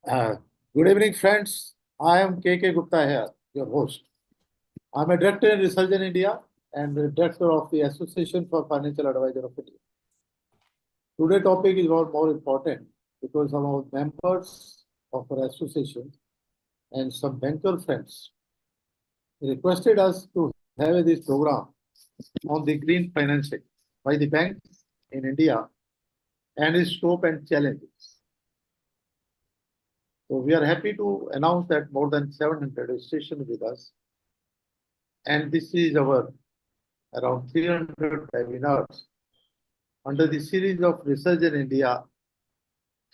Uh, Good evening, friends. I am K.K. Gupta here, your host. I'm a director in research in India and the director of the Association for Financial Advisors of India. Today's topic is more important because some of our members of our association and some banker friends requested us to have this program on the green financing by the banks in India and its scope and challenges. So we are happy to announce that more than 700 registrations with us. And this is our around 300 webinars under the series of Research in India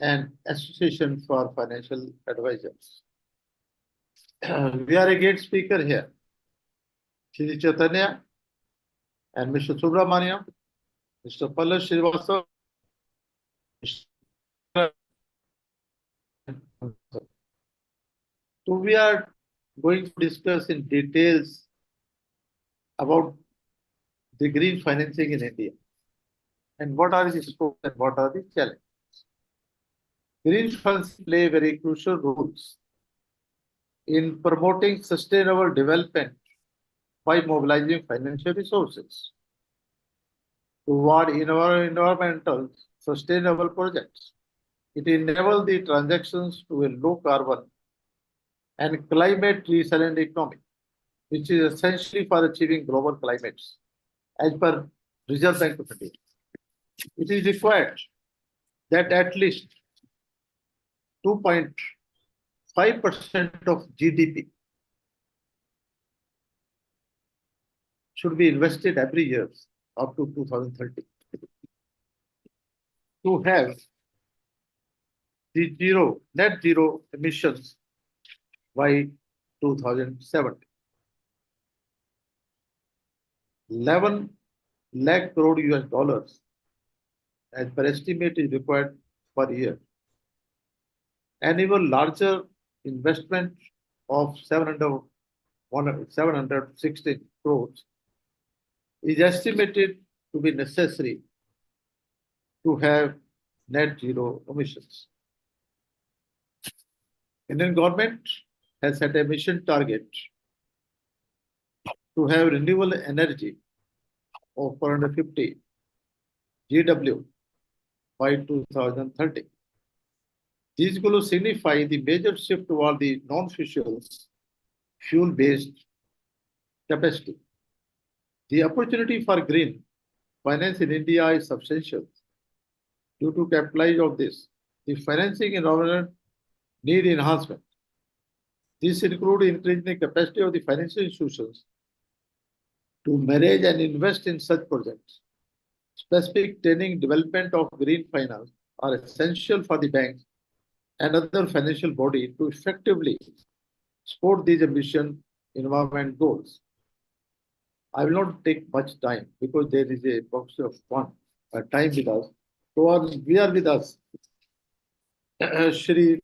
and Association for Financial Advisors. We are a guest speaker here, Shri Chaitanya and Mr. Subramaniam, Mr. Pallav Srivastava. So we are going to discuss in details about the green financing in India and what are the scopes and what are the challenges. Green funds play very crucial roles in promoting sustainable development by mobilizing financial resources toward environmental sustainable projects. It enables the transactions to a low carbon and climate resilient economy, which is essentially for achieving global climates, as per Reserve Bank of India. It is required that at least 2.5% of GDP should be invested every year up to 2030 to have the net zero emissions by 2070. 11 lakh crore US dollars as per estimate is required per year. An even larger investment of 716 crores is estimated to be necessary to have net zero emissions. Indian government has set a mission target to have renewable energy of 450 GW by 2030. These goals signify the major shift toward the non-fossil fuel-based capacity. The opportunity for green finance in India is substantial. Due to capitalize of this, the financing environment need enhancement. This includes increasing the capacity of the financial institutions to manage and invest in such projects. Specific training development of green finance are essential for the banks and other financial bodies to effectively support these ambitious environment goals. I will not take much time because there is a box of time with us. So we are with us, Shri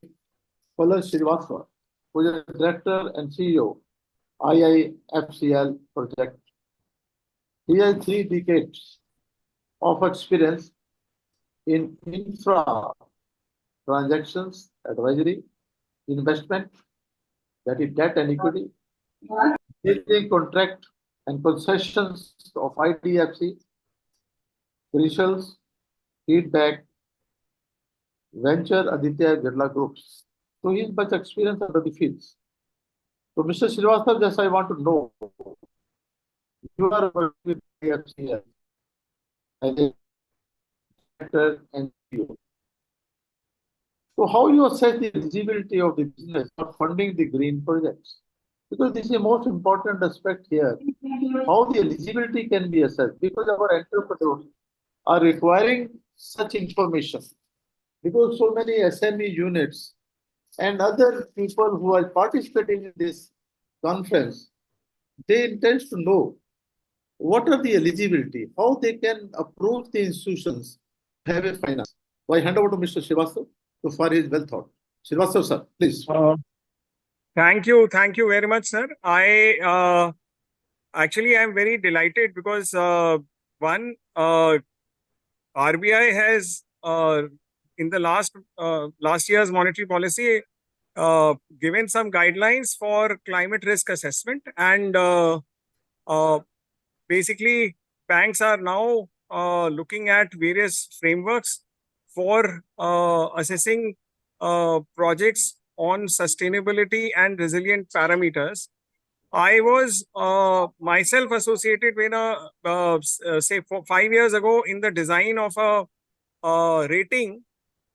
Pallav Srivastava, who is the Director and CEO, IIFCL project. He has 3 decades of experience in infra transactions, advisory, investment, that is debt and equity, building contract and concessions of IDFC, Grishals, Feedback, Venture, Aditya Birla Groups. So he has much experience under the fields. So Mr. Srivastava, just I want to know, you are working with IDFC as a director and CEO. So how you assess the eligibility of the business for funding the green projects? Because this is the most important aspect here. How the eligibility can be assessed, because our entrepreneurs are requiring such information. Because so many SME units and other people who are participating in this conference, they intend to know what are the eligibility, how they can approach the institutions to have a finance. So I hand over to Mr. Srivastava so far his well thought. Srivastava sir, please. Thank you very much, sir. Actually, I'm very delighted because one, RBI has in the last year's monetary policy given some guidelines for climate risk assessment, and uh, basically banks are now looking at various frameworks for assessing projects on sustainability and resilient parameters. I was myself associated with say 5 years ago in the design of a rating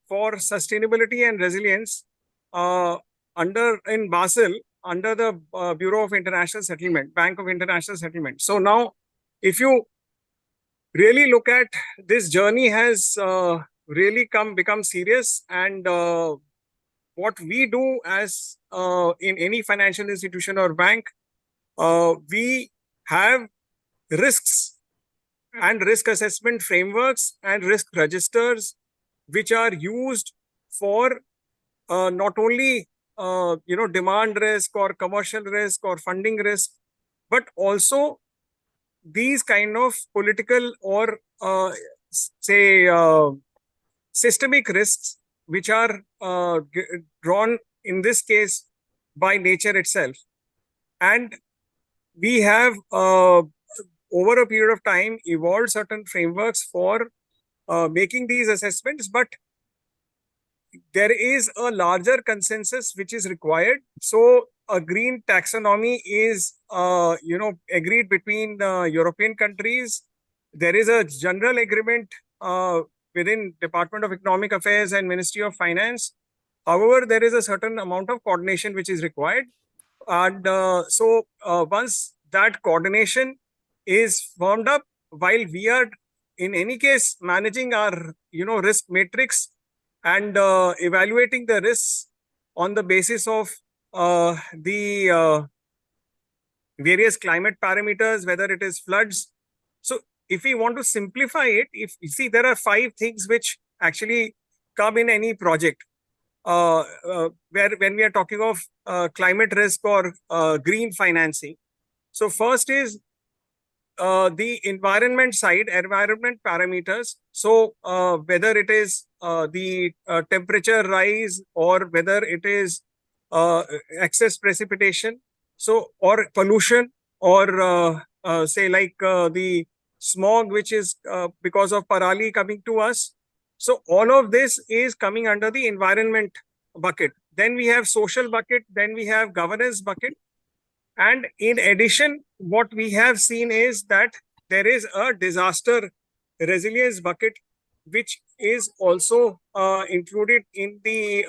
for sustainability and resilience uh, under in Basel under the Bureau of International Settlement, Bank of International Settlement. So now, if you really look at this journey, has really become serious, and what we do as in any financial institution or bank, we have risks and risk assessment frameworks and risk registers which are used for not only demand risk or commercial risk or funding risk, but also these kind of political or say systemic risks which are drawn in this case by nature itself. And we have over a period of time evolved certain frameworks for making these assessments, but there is a larger consensus which is required. So a green taxonomy is agreed between European countries. There is a general agreement within Department of Economic Affairs and Ministry of Finance. However, there is a certain amount of coordination which is required, and once that coordination is formed up, while we are in any case managing our risk matrix and evaluating the risks on the basis of the various climate parameters, whether it is floods. So if we want to simplify it, if you see, there are 5 things which actually come in any project where when we are talking of climate risk or green financing. So first is the environment side, environment parameters. So whether it is the temperature rise or whether it is excess precipitation, so or pollution, or say like the smog which is because of Parali coming to us. So all of this is coming under the environment bucket. Then we have social bucket, then we have governance bucket. And in addition, what we have seen is that there is a disaster resilience bucket, which is also included in the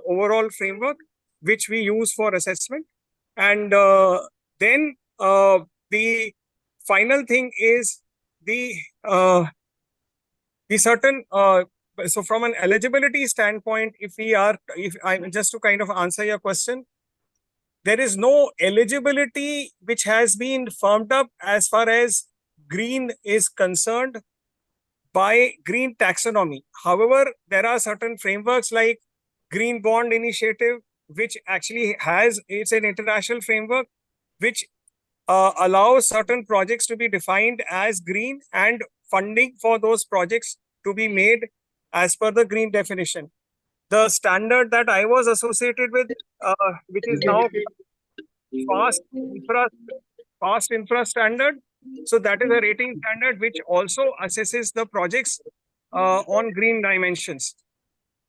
overall framework, which we use for assessment. And then the final thing is the certain. So from an eligibility standpoint, if I just to kind of answer your question, there is no eligibility which has been firmed up as far as green is concerned by green taxonomy. However, there are certain frameworks like Green Bond Initiative, which actually it's an international framework which allows certain projects to be defined as green and funding for those projects to be made as per the green definition. The standard that I was associated with, which is now fast infra, fast infra standard. So that is a rating standard which also assesses the projects on green dimensions.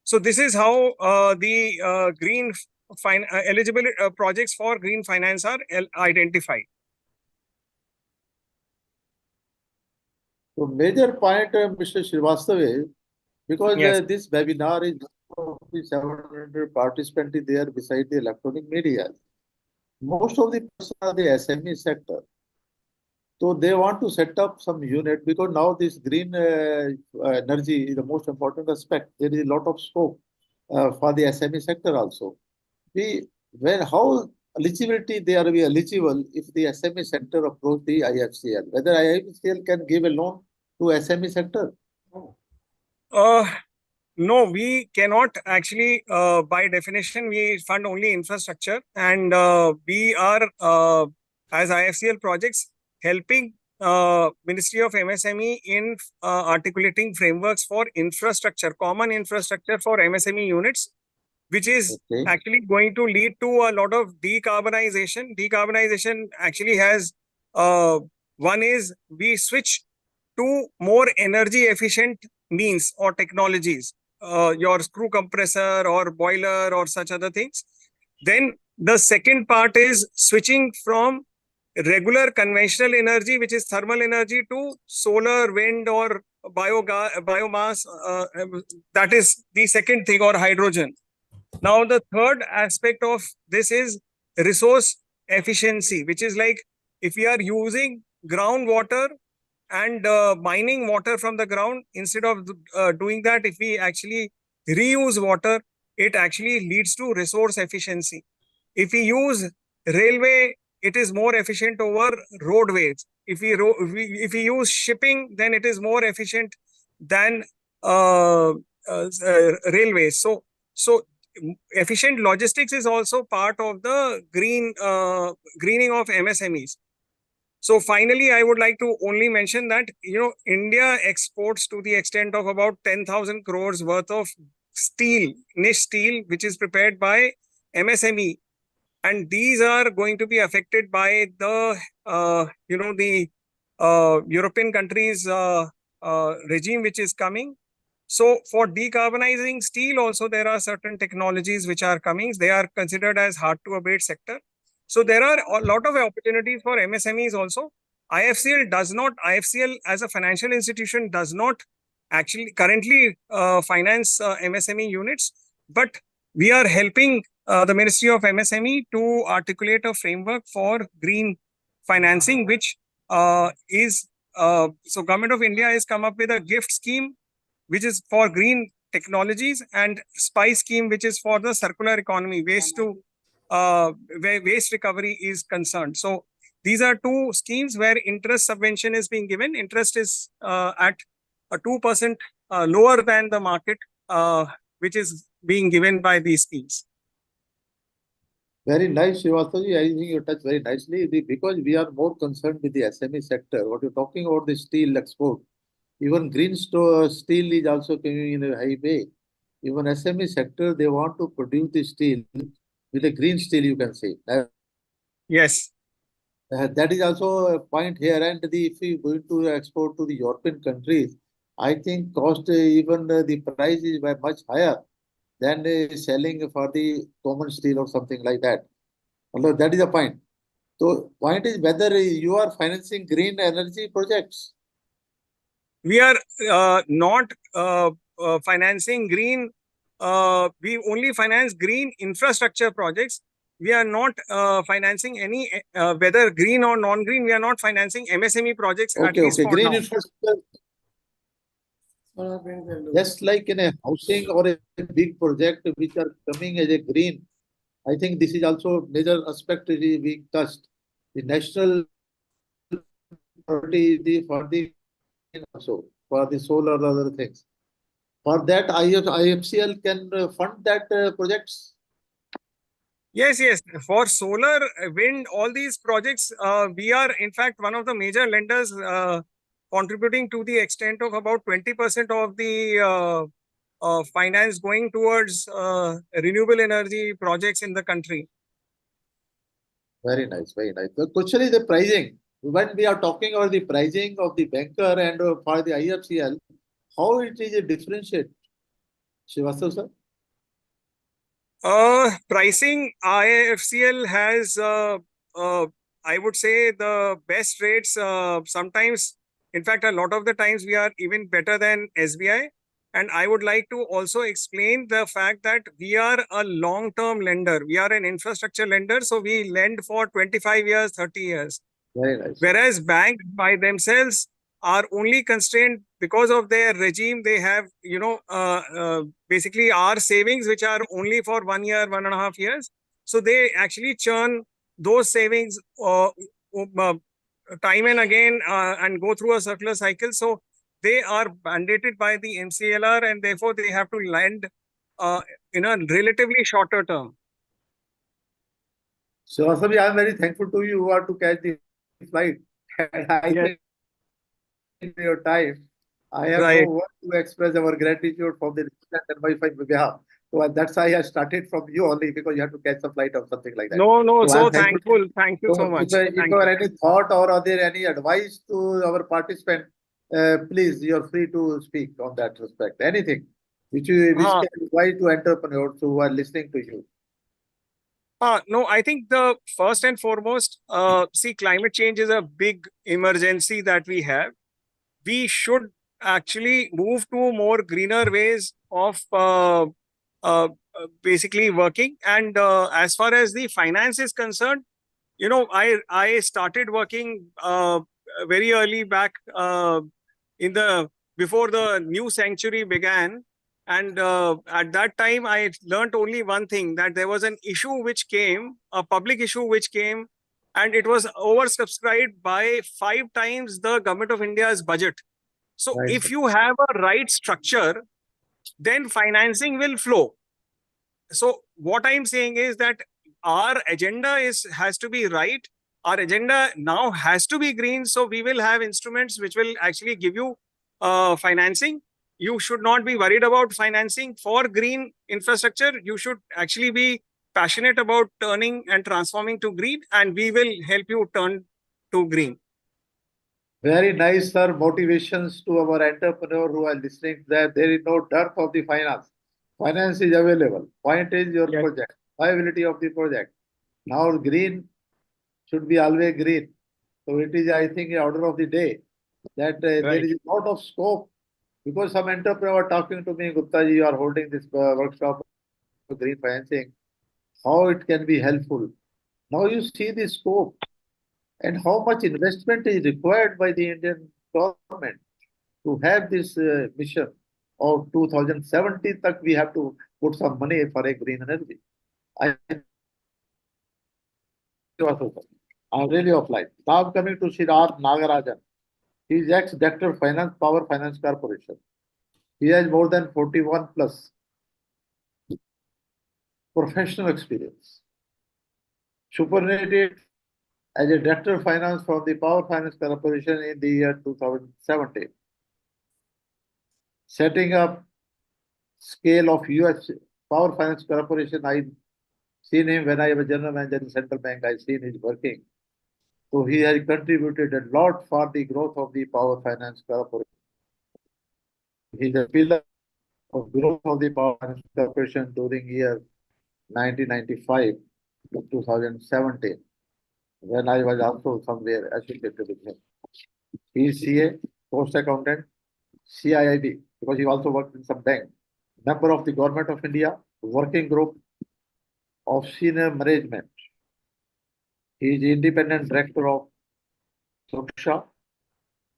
So this is how the green eligibility projects for green finance are identified. So major point, Mr. Srivastava, is because Yes. this webinar is 700 participants there beside the electronic media. Most of the persons are the SME sector. So they want to set up some unit because now this green energy is the most important aspect. There is a lot of scope for the SME sector also. How eligibility they are eligible if the SME sector approach the IFCL? Whether IFCL can give a loan to SME sector? No, we cannot actually. By definition, we fund only infrastructure, and we are as IFCL projects. helping Ministry of MSME in articulating frameworks for infrastructure, common infrastructure for MSME units, which is Okay. actually going to lead to a lot of decarbonization. Decarbonization actually has one is we switch to more energy efficient means or technologies, your screw compressor or boiler or such other things. Then the second part is switching from regular conventional energy, which is thermal energy, to solar, wind, or biomass. That is the second thing, or hydrogen. Now, the third aspect of this is resource efficiency, which is like if we are using groundwater and mining water from the ground, instead of doing that, if we actually reuse water, it actually leads to resource efficiency. If we use railway, it is more efficient over roadways. If we use shipping, then it is more efficient than railways. So efficient logistics is also part of the greening of MSMEs. So finally, I would like to only mention that, India exports to the extent of about 10,000 crores worth of steel, niche steel, which is prepared by MSME. And these are going to be affected by the European countries regime, which is coming. So for decarbonizing steel also, there are certain technologies which are coming. They are considered as hard to abate sector. So there are a lot of opportunities for MSMEs also. IFCL as a financial institution does not actually currently finance MSME units, but we are helping the Ministry of MSME to articulate a framework for green financing, which so Government of India has come up with a gift scheme, which is for green technologies, and SPICE scheme, which is for the circular economy, where waste recovery is concerned. So these are two schemes where interest subvention is being given. Interest is at a 2% lower than the market, which is being given by these schemes. Very nice, Srivastav. I think you touched very nicely. Because we are more concerned with the SME sector. What you're talking about the steel export, even green steel is also coming in a high way. Even SME sector, they want to produce the steel with a green steel, you can say. Yes. That is also a point here. And if we going to export to the European countries, I think cost even the price is much higher than selling for the common steel or something like that. Although that is the point. So point is whether you are financing green energy projects. We are not financing green. We only finance green infrastructure projects. We are not financing any, whether green or non-green, we are not financing MSME projects, at least for Green now. infrastructure, just like in a housing or a big project which are coming as a green, I think this is also major aspect we touched. The national priority for the also for the solar and other things. For that, IFCL can fund that projects. Yes. For solar, wind, all these projects, we are in fact one of the major lenders, contributing to the extent of about 20% of the finance going towards renewable energy projects in the country. Very nice, very nice. The question is the pricing. When we are talking about the pricing of the banker and for the IFCL, how it is a differentiate? Srivastav sir? Pricing, IFCL has, I would say, the best rates. Sometimes, in fact, a lot of the times we are even better than SBI. And I would like to also explain the fact that we are a long-term lender. We are an infrastructure lender, so we lend for 25 years, 30 years. Very nice. Whereas banks by themselves are only constrained because of their regime. They have, basically our savings, which are only for 1 year, 1.5 years. So they actually churn those savings time and again and go through a circular cycle. So they are mandated by the MCLR, and therefore they have to lend in a relatively shorter term. So, Asabi, I am very thankful to you who are to catch the flight. And I Yes. think your time. I have no Right. word to express our gratitude from the and my behalf. So that's why I started from you only because you have to catch a flight or something like that. No, So so I'm thankful. thankful. Thank you So so much. if Thank you have you. any thought or are there any advice to our participant, please, you're free to speak on that respect. Anything which Uh, can advise to entrepreneurs who are listening to you. no, I think the first and foremost, see, climate change is a big emergency that we have. We should actually move to more greener ways of basically working. And as far as the finance is concerned, I started working very early back in the before the new century began, and at that time I learned only one thing, that there was an issue which came, a public issue which came, and it was oversubscribed by 5 times the government of India's budget. So Right, if you have a right structure, then financing will flow. So what I'm saying is that our agenda has to be right. Our agenda now has to be green. So we will have instruments which will actually give you financing. You should not be worried about financing for green infrastructure. You should actually be passionate about turning and transforming to green, and we will help you turn to green. Very nice, sir. Motivations to our entrepreneur who are listening that there is no dearth of the finance. Finance is available. Point is your Yes. project, viability of the project. Now green should be always green. So it is, I think, the order of the day that there Right. is a lot of scope because some entrepreneur talking to me, Gupta ji, you are holding this workshop of green financing, how it can be helpful. Now you see the scope and how much investment is required by the Indian government to have this mission of 2070 tak we have to put some money for a green energy. I I'm really offline. Now I'm coming to Siddharth Nagarajan. He is ex-director finance, Power Finance Corporation. He has more than 41 plus professional experience. Superannuated as a director of finance from the Power Finance Corporation in the year 2017. Setting up scale of US Power Finance Corporation, I seen him when I was general manager in Central Bank. I seen his working. So he has contributed a lot for the growth of the Power Finance Corporation. He is a pillar of growth of the Power Finance Corporation during year 1995 to 2017, when I was also somewhere associated with him. He is CA, post accountant, CIIB, because he also worked in some bank. Member of the Government of India, working group of senior management. He is independent director of Suksha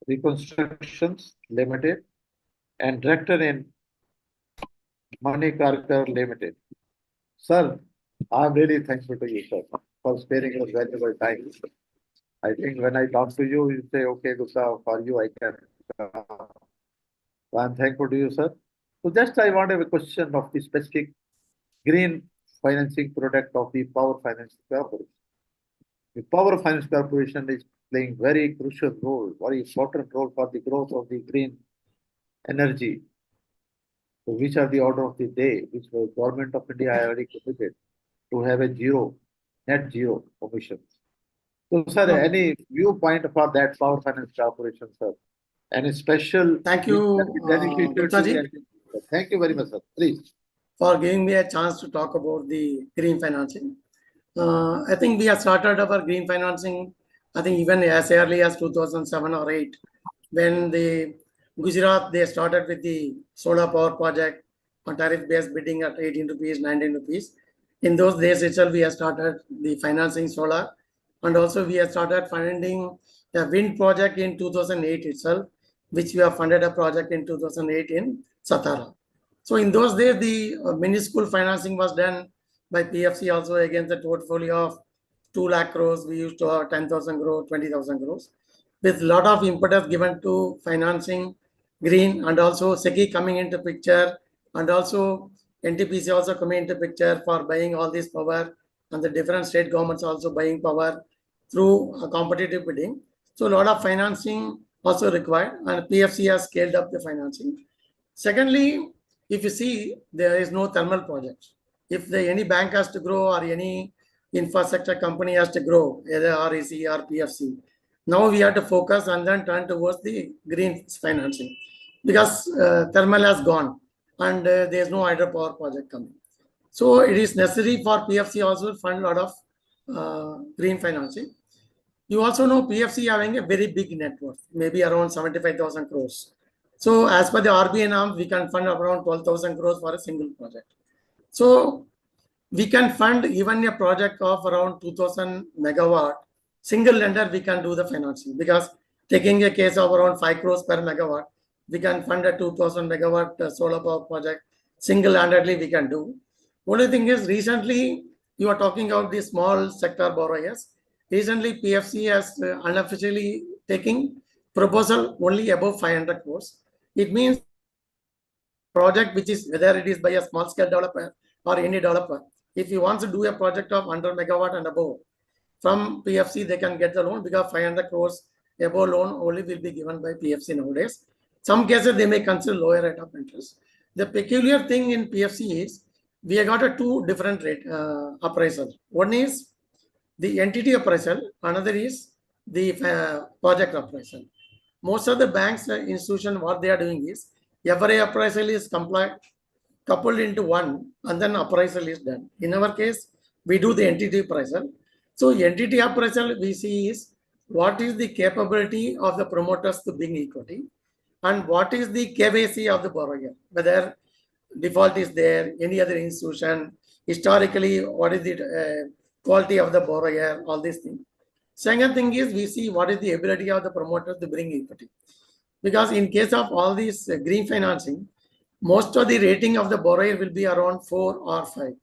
Reconstructions Limited and director in Manikarkar Limited. Sir, I'm really thankful to you, sir, for sparing your valuable time. I think when I talk to you, you say, okay, Gupta, for you, I can. So I'm thankful to you, sir. So just I want to have a question of the specific green financing product of the Power Finance Corporation. The Power Finance Corporation is playing very crucial role, very important role for the growth of the green energy. So which are the order of the day, which the government of India already committed to have a net zero emissions. So, sir, No, any viewpoint for that Power Finance Corporation, sir? Any special thank which you, can be beneficial Gupta to ji, the Thank you very much, sir. Please. for giving me a chance to talk about the green financing. I think we have started our green financing, I think even as early as 2007 or 8, when the Gujarat, they started with the solar power project on tariff-based bidding at 18 rupees, 19 rupees. In those days itself, we have started the financing solar, and also we have started funding a wind project in 2008 itself, which we have funded a project in 2008 in Satara. So in those days, the minuscule financing was done by PFC also against the portfolio of 2 lakh crores. We used to have 10,000 crores, 20,000 crores, with a lot of impetus given to financing green, and also SECI coming into picture, and also NTPC also coming into picture for buying all this power, and the different state governments also buying power through a competitive bidding. So a lot of financing also required, and PFC has scaled up the financing. Secondly, if you see, there is no thermal project. If any bank has to grow or any infrastructure company has to grow, either REC or PFC, now we have to focus and then turn towards the green financing, because thermal has gone and there is no hydropower project coming. So it is necessary for PFC also to fund a lot of green financing. You also know PFC having a very big net worth, maybe around 75,000 crores. So as per the RBI norm, we can fund around 12,000 crores for a single project. So we can fund even a project of around 2,000 megawatt. Single lender, we can do the financing, because taking a case of around 5 crores per megawatt, we can fund a 2,000 megawatt solar power project. Single-handedly, we can do. Only thing is, recently, you are talking about the small sector borrowers. Recently, PFC has unofficially taking proposal only above 500 crores. It means project which is, whether it is by a small scale developer or any developer, if he wants to do a project of 100 megawatt and above, from PFC they can get the loan, because 500 crores above loan only will be given by PFC nowadays. Some cases they may consider lower rate of interest. The peculiar thing in PFC is we have got a two different rate appraisal. One is the entity appraisal, another is the project appraisal. Most of the banks institution, what they are doing is every appraisal is coupled into one, and then appraisal is done. In our case, we do the entity appraisal. So entity appraisal we see is what is the capability of the promoters to bring equity, and what is the KYC of the borrower, whether default is there, any other institution, historically, what is the quality of the borrower, all these things. Second thing is we see what is the ability of the promoters to bring equity. Because in case of all these green financing, most of the rating of the borrower will be around 4 or 5.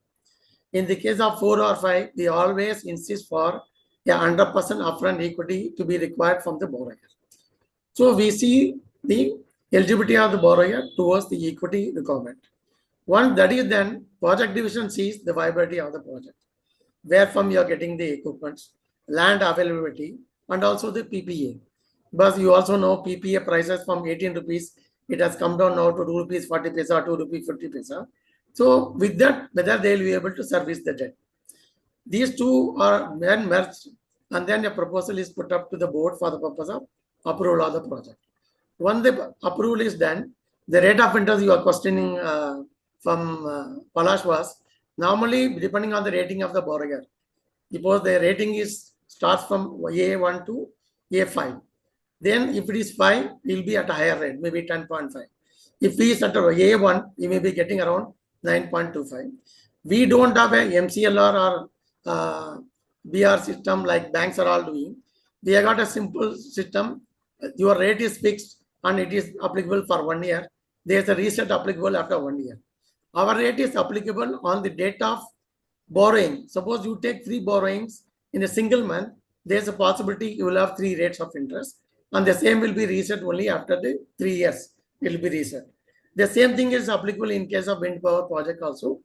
In the case of 4 or 5, we always insist for a 100% upfront equity to be required from the borrower. So we see the eligibility of the borrower towards the equity requirement. Once that is done, project division sees the viability of the project, where from you are getting the equipments, land availability, and also the PPA. Because you also know PPA prices from 18 rupees, it has come down now to 2 rupees 40 paisa, 2 rupees 50 paisa. So with that, whether they will be able to service the debt. These two are then merged, and then a proposal is put up to the board for the purpose of approval of the project. Once the approval is done, the rate of interest you are questioning from Palash was normally depending on the rating of the borrower. Suppose the rating starts from A1 to A5. Then if it is 5, it will be at a higher rate, maybe 10.5. If he is at A1, he may be getting around 9.25. We don't have a MCLR or BR system like banks are all doing. We have got a simple system. Your rate is fixed and it is applicable for 1 year. There is a reset applicable after 1 year. Our rate is applicable on the date of borrowing. Suppose you take 3 borrowings in a single month, there is a possibility you will have 3 rates of interest, and the same will be reset only after the 3 years. It will be reset. The same thing is applicable in case of wind power project also.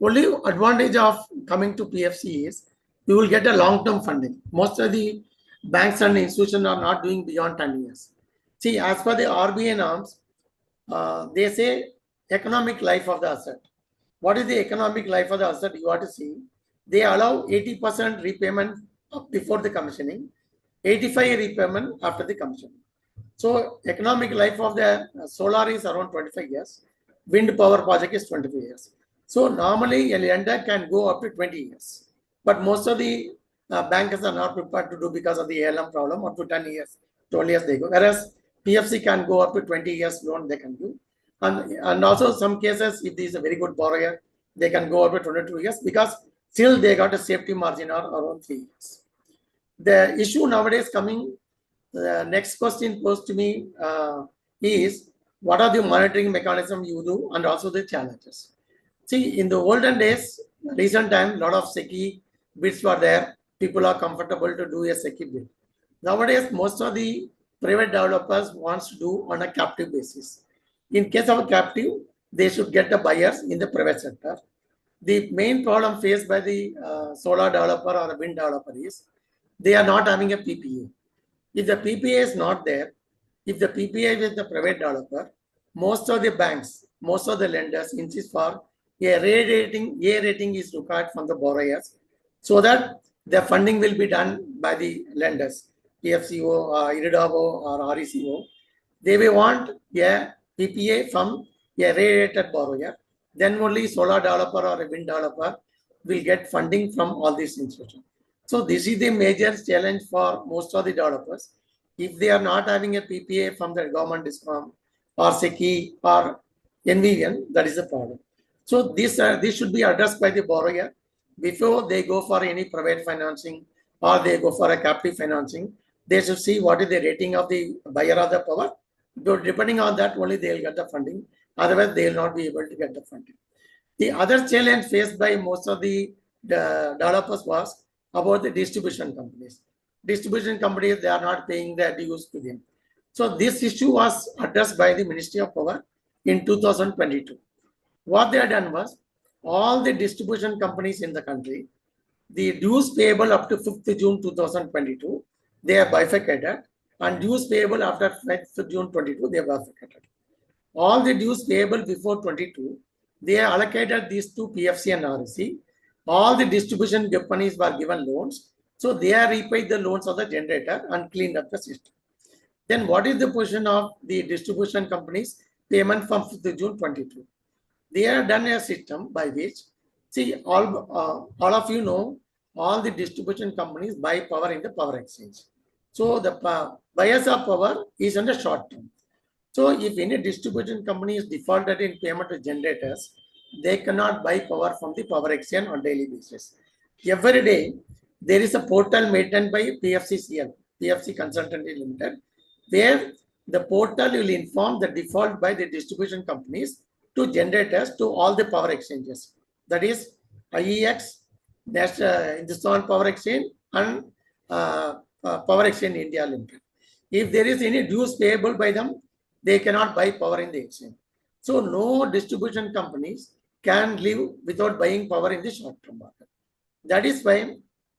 Only advantage of coming to PFC is you will get a long-term funding. Most of the banks and institutions are not doing beyond 10 years. See, as per the RBI norms, they say economic life of the asset. What is the economic life of the asset? You have to see. They allow 80% repayment before the commissioning, 85% repayment after the commissioning. So economic life of the solar is around 25 years. Wind power project is 25 years. So normally a lender can go up to 20 years. But most of the bankers are not prepared to do because of the ALM problem. Up to 10 years, 12 years they go. Whereas PFC can go up to 20 years loan they can do. And also some cases, if there is a very good borrower, they can go up to 22 years because still they got a safety margin of around 3 years. The issue nowadays coming, the next question posed to me is, what are the monitoring mechanism you do and also the challenges? See, in the olden days, recent time, a lot of SECI bids were there. People are comfortable to do a SECI bid. Nowadays, most of the private developers wants to do on a captive basis. In case of a captive, they should get the buyers in the private sector. The main problem faced by the solar developer or a wind developer is they are not having a PPA. If the PPA is not there, if the PPA with the private developer, most of the banks, most of the lenders insist for a rating. A rating is required from the borrowers, so that the funding will be done by the lenders, PFCO, IRDAO or RECO. They will want a PPA from a rated borrower. Then only solar developer or a wind developer will get funding from all these institutions. So this is the major challenge for most of the developers. If they are not having a PPA from the government discount or SECI or NVVN, that is the problem. So this should be addressed by the borrower before they go for any private financing or they go for a captive financing. They should see what is the rating of the buyer of the power. Depending on that, only they will get the funding. Otherwise, they will not be able to get the funding. The other challenge faced by most of the developers was about the distribution companies. Distribution companies, they are not paying their dues to them. So this issue was addressed by the Ministry of Power in 2022. What they had done was, all the distribution companies in the country, the dues payable up to 5th June 2022, they are bifurcated, and dues payable after 5th June 22, they are bifurcated. All the dues payable before 22, they are allocated these to PFC and REC. All the distribution companies were given loans, so they are repaid the loans of the generator and cleaned up the system. Then what is the position of the distribution companies? Payment from 5th June 22. They have done a system by which, see, all of you know, all the distribution companies buy power in the power exchange. So the buyers of power is on the short term. So if any distribution company is defaulted in payment to generators, they cannot buy power from the power exchange on daily basis. Every day, there is a portal maintained by PFCCL, PFC Consultancy Limited, where the portal will inform the default by the distribution companies to generators to all the power exchanges. That is IEX, National Hindustan Power Exchange, and Power Exchange India Limited. If there is any dues payable by them, they cannot buy power in the exchange. So no distribution companies can live without buying power in the short-term market. That is why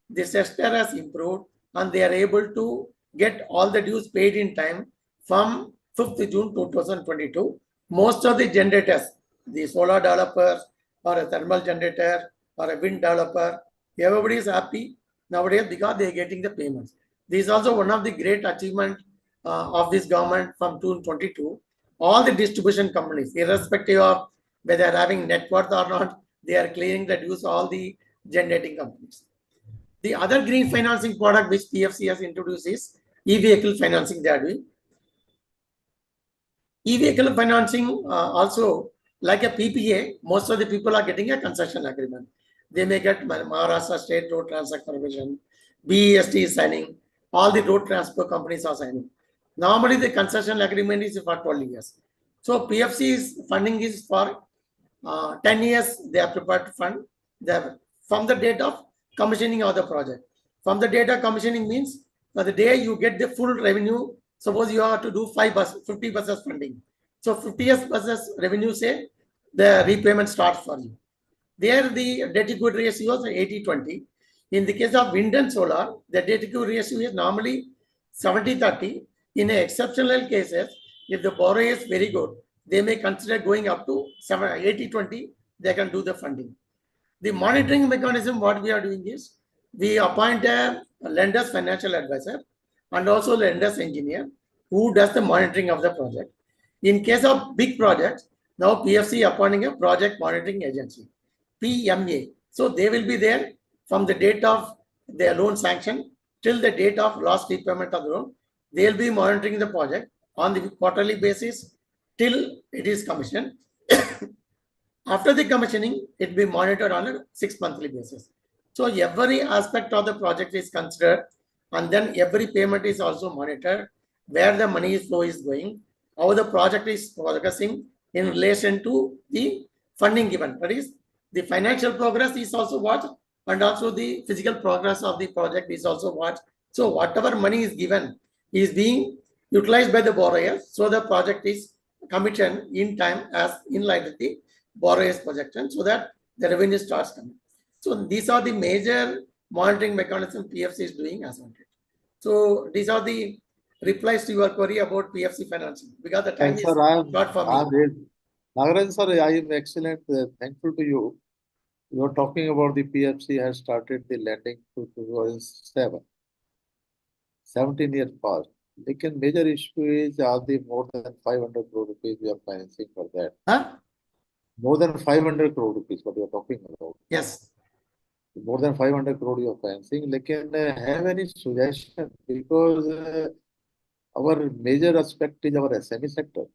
the sector has improved and they are able to get all the dues paid in time from 5th June 2022. Most of the generators, the solar developers or a thermal generator or a wind developer, everybody is happy nowadays because they are getting the payments. This is also one of the great achievements of this government from 2022. All the distribution companies, irrespective of whether they are having net worth or not, they are clearing the dues, all the generating companies. The other green financing product which PFC has introduced is e-vehicle financing they are doing. E-vehicle financing also, like a PPA, most of the people are getting a concession agreement. They may get Maharashtra State Road Transport Corporation, BEST is signing, all the road transport companies are signing. Normally, the concession agreement is for 12 years. So PFC's funding is for 10 years. They are prepared to fund from the date of commissioning of the project. From the date of commissioning means the day you get the full revenue. Suppose you have to do 50 buses funding. So 50 buses revenue, say the repayment starts for you. There the debt equity ratio is 80-20. In the case of wind and solar, the debt equity ratio is normally 70-30. In exceptional cases, if the borrower is very good, they may consider going up to 80-20. They can do the funding. The monitoring mechanism, what we are doing is, we appoint a lender's financial advisor and also lender's engineer who does the monitoring of the project. In case of big projects, now PFC appointing a project monitoring agency, PMA. So they will be there from the date of their loan sanction till the date of last repayment of the loan. They will be monitoring the project on the quarterly basis till it is commissioned. After the commissioning, it will be monitored on a 6-monthly basis. So every aspect of the project is considered, and then every payment is also monitored, where the money flow is going, how the project is progressing in relation to the funding given. That is, the financial progress is also watched, and also the physical progress of the project is also watched. So whatever money is given is being utilized by the borrowers, so the project is commissioned in time as in line with the borrower's projection, so that the revenue starts coming. So these are the major monitoring mechanism PFC is doing as on date. So these are the replies to your query about PFC financing because the time And is sir, short for I'm me. really, Nagarajan sir, I am excellent, thankful to you. You are talking about the PFC has started the lending to 2007, 17 years past. Lekin major issue is are the more than 500 crore rupees we are financing for that. Huh? More than 500 crore rupees, what you are talking about. Yes. More than 500 crore you are financing. Lekin have any suggestion? Because our major aspect is our SME sector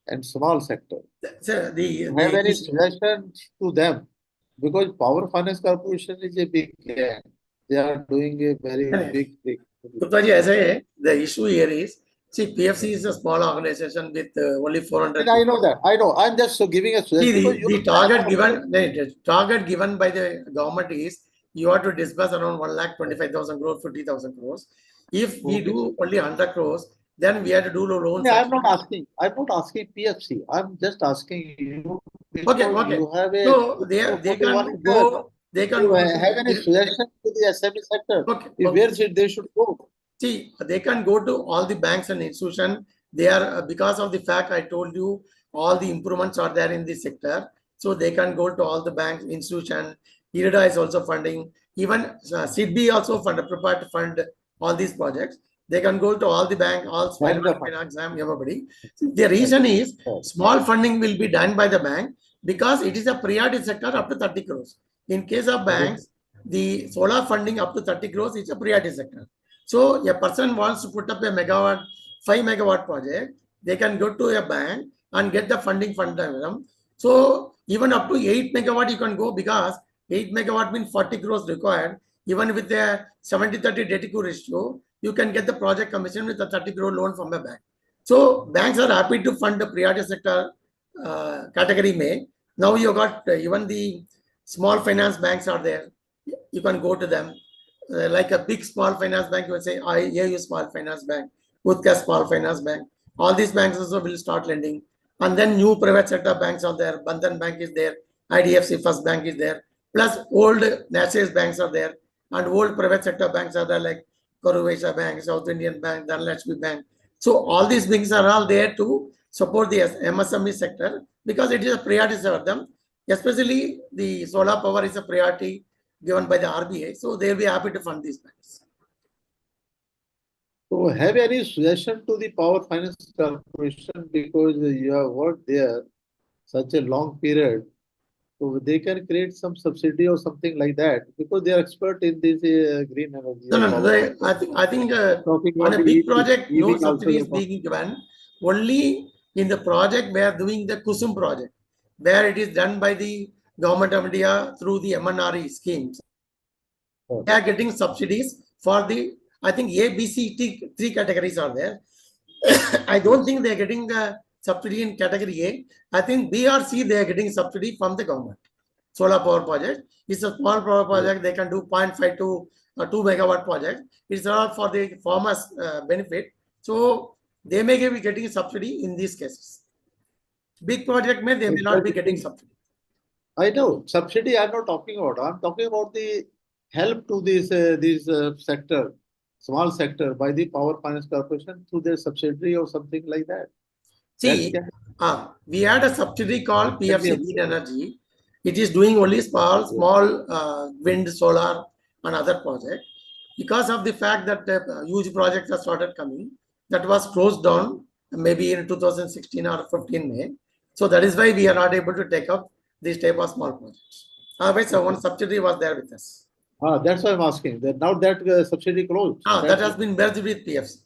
and small sector. So Have any suggestions to them? Because Power Finance Corporation is a big gang. They are doing a very big thing. Guptaji, as the issue here is, see, PFC is a small organization with only 400. I know that. I know. I'm just giving a See, suggestion. the target given by the government is you have to disburse around 1,25,000 crores, 50,000 crores. If we do only 100 crores, then we have to do the loans. I'm not asking PFC. I'm just asking you. Okay. You have a. So they can go. They can go. Have any suggestion to the SME sector? Okay. Where they should go? See, they can go to all the banks and institutions. They are because of the fact I told you, all the improvements are there in this sector. So they can go to all the banks, institutions. IREDA is also funding. Even SIDBI also prepared to fund all these projects. They can go to all the bank, all finance, everybody. The reason is small funding will be done by the bank because it is a priority sector up to 30 crores. In case of banks, the solar funding up to 30 crores is a priority sector. So a person wants to put up a 5 megawatt project, they can go to a bank and get the funding from them. So even up to 8 megawatt you can go because 8 megawatt means 40 crores required. Even with a 70-30 debt equity ratio, you can get the project commission with a 30 crore loan from a bank. So banks are happy to fund the priority sector category May. Now you got even the small finance banks are there. You can go to them. Like a big small finance bank, you will say, IAU Small Finance Bank, Utkarsh Small Finance Bank. All these banks also will start lending. And then new private sector banks are there. Bandhan Bank is there. IDFC First Bank is there. Plus old national banks are there. And old private sector banks are there like Karur Vysya Bank, South Indian Bank, Dhanlaxmi Bank. So all these banks are all there to support the MSME sector because it is a priority for them. Especially the solar power is a priority given by the RBI, so they'll be happy to fund these banks. So have any suggestion to the Power Finance Corporation because you have worked there such a long period, so they can create some subsidy or something like that because they are expert in this green energy. No. I think on a big project, no subsidy is being given. Only in the project we are doing the Kusum project, where it is done by the Government of India through the MNRE schemes. They are getting subsidies for the, I think A, B, C, T, 3 categories are there. I don't think they are getting the subsidy in category A. I think B or C, they are getting subsidy from the government. Solar power project. It's a small power project. They can do 0.5 to 2 megawatt project. It's all for the farmers' benefit. So they may be getting subsidy in these cases. Big project may they may not be getting subsidy. I know subsidy. I'm not talking about. I'm talking about the help to this sector, small sector by the Power Finance Corporation through their subsidiary or something like that. See, we had a subsidiary called PFC Green Energy. It is doing only small wind, solar, and other projects. Because of the fact that huge projects have started coming, that was closed down maybe in 2016 or 15 May. So that is why we are not able to take up this type of small projects. Otherwise, one subsidiary was there with us. That's why I'm asking. That now that subsidy closed. That has been merged with PFC.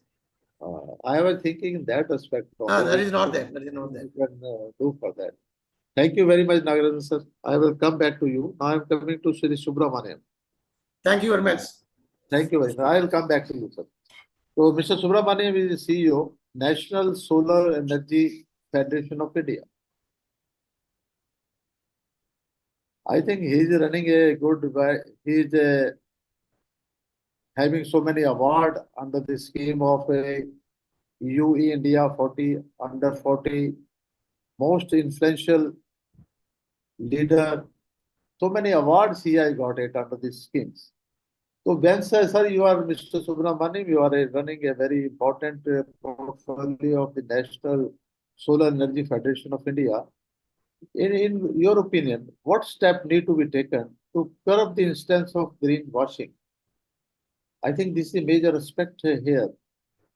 I was thinking in that aspect. That is not there. That is not there. You can do for that. Thank you very much, Nagarajan sir. I will come back to you. Now I'm coming to Shri Subramanian. Thank you very much. Thank you very much. I will come back to you, sir. So, Mr. Subramanian is the CEO, National Solar Energy Federation of India. I think he is running a good, he is having so many awards under the scheme of UE India 40, under 40, most influential leader. So many awards he has got it under these schemes. So when, sir, you are Mr. Subramaniam, you are running a very important portfolio of the National Solar Energy Federation of India. In your opinion, what step need to be taken to curb the instance of greenwashing? I think this is a major aspect here.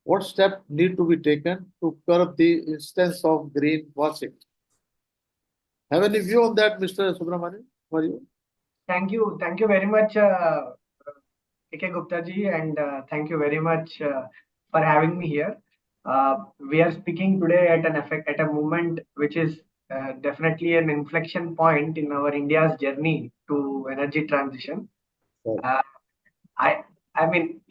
What step need to be taken to curb the instance of greenwashing? Have any view on that, Mr. Subramanian? For you? Thank you. Thank you very much, K.K. Gupta ji, and thank you very much for having me here. We are speaking today at a moment which is definitely an inflection point in our India's journey to energy transition. Right. I mean,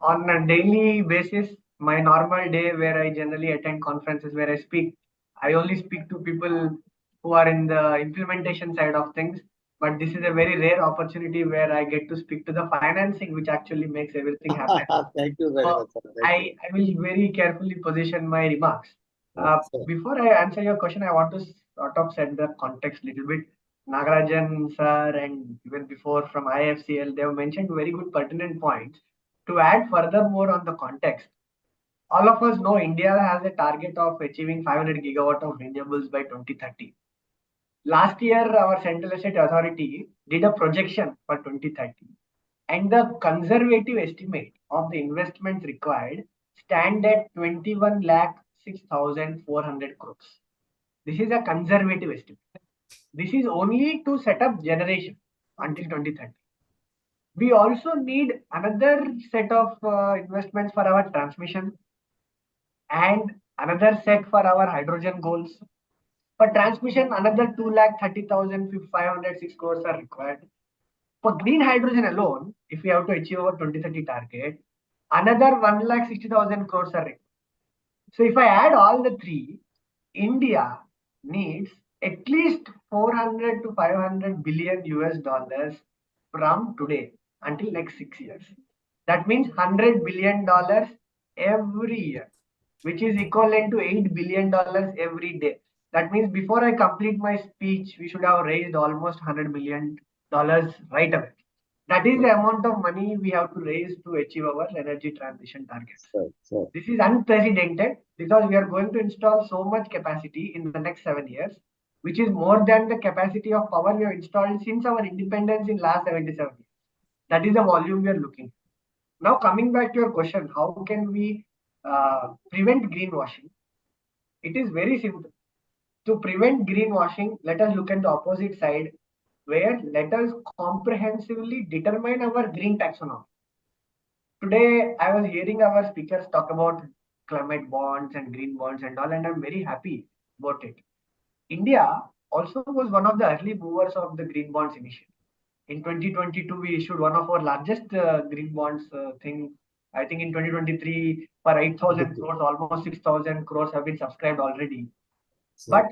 on a daily basis, my normal day where I generally attend conferences where I speak, I only speak to people who are in the implementation side of things. But this is a very rare opportunity where I get to speak to the financing, which actually makes everything happen. Thank you very So much, sir. Thank you. I will very carefully position my remarks. Yes, sir. Before I answer your question, I want to sort of set the context a little bit. Nagarajan sir and even before from IFCL, they have mentioned very good pertinent points. To add furthermore on the context, all of us know India has a target of achieving 500 gigawatt of renewables by 2030. Last year, our Central Estate Authority did a projection for 2030, and the conservative estimate of the investments required stand at 21 lakh 6,400 crores. This is a conservative estimate. This is only to set up generation until 2030. We also need another set of investments for our transmission and another set for our hydrogen goals. For transmission, another 2,30,506 crores are required. For green hydrogen alone, if we have to achieve our 2030 target, another 1,60,000 crores are required. So if I add all the three, India needs at least 400 to 500 billion US dollars from today until next 6 years. That means $100 billion every year, which is equivalent to $8 billion every day. That means before I complete my speech, we should have raised almost $100 million right away. That is the amount of money we have to raise to achieve our energy transition targets. Sir. This is unprecedented because we are going to install so much capacity in the next 7 years, which is more than the capacity of power we have installed since our independence in last 77 years. That is the volume we are looking. Now coming back to your question, how can we prevent greenwashing? It is very simple. To prevent greenwashing, let us look at the opposite side, where let us comprehensively determine our green taxonomy. Today, I was hearing our speakers talk about climate bonds and green bonds and all, and I'm very happy about it. India also was one of the early movers of the green bonds initiative. In 2022, we issued one of our largest green bonds thing. I think in 2023, for 8,000 crores, almost 6,000 crores have been subscribed already. But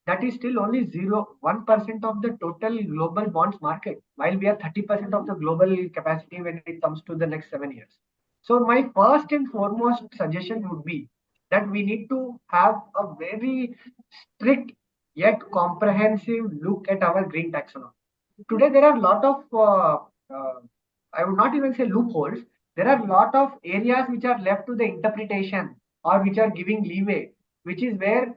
that is still only 1% of the total global bonds market, while we are 30% of the global capacity when it comes to the next 7 years. So my first and foremost suggestion would be that we need to have a very strict yet comprehensive look at our green taxonomy. Today, there are a lot of, I would not even say loopholes. There are a lot of areas which are left to the interpretation or which are giving leeway, which is where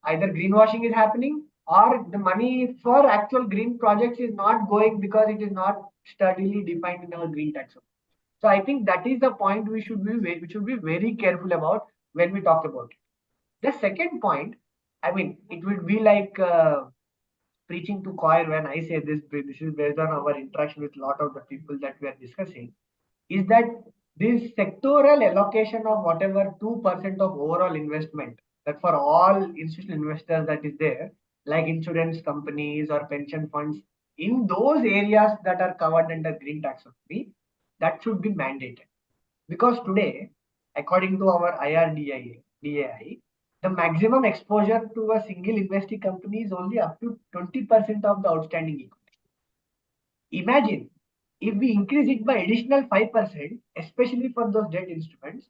either greenwashing is happening or the money for actual green projects is not going because it is not steadily defined in our green taxonomy. So I think that is the point we should be very careful about when we talk about it. The second point, I mean, it would be like preaching to choir when I say this is based on our interaction with a lot of the people that we are discussing, is that this sectoral allocation of whatever 2% of overall investment that for all institutional investors that is there, like insurance companies or pension funds, in those areas that are covered under green taxonomy, that should be mandated. Because today, according to our IRDAI, the maximum exposure to a single investing company is only up to 20% of the outstanding equity. Imagine if we increase it by additional 5%, especially for those debt instruments,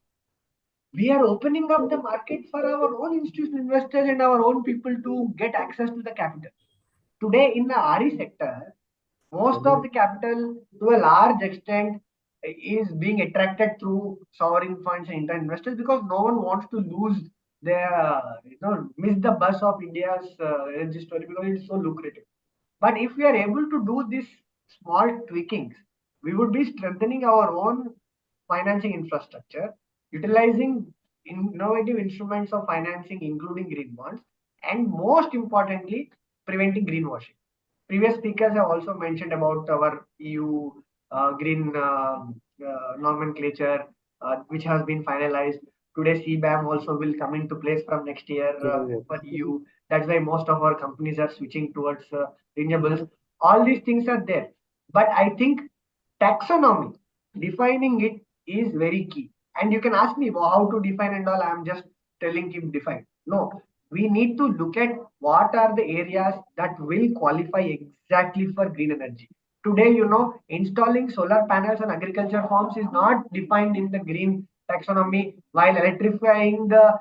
we are opening up the market for our own institutional investors and our own people to get access to the capital. Today, in the RE sector, Most of the capital, to a large extent, is being attracted through sovereign funds and Indian investors because no one wants to lose their, miss the bus of India's energy story because it's so lucrative. But if we are able to do these small tweakings, we would be strengthening our own financing infrastructure, utilizing innovative instruments of financing, including green bonds, and most importantly, preventing greenwashing. Previous speakers have also mentioned about our EU green nomenclature, which has been finalized. Today, CBAM also will come into place from next year for EU. That's why most of our companies are switching towards renewables. All these things are there. But I think taxonomy, defining it is very key. And you can ask me how to define and all. I'm just telling him define. No, we need to look at what are the areas that will qualify exactly for green energy. Today, installing solar panels on agriculture farms is not defined in the green taxonomy, while electrifying the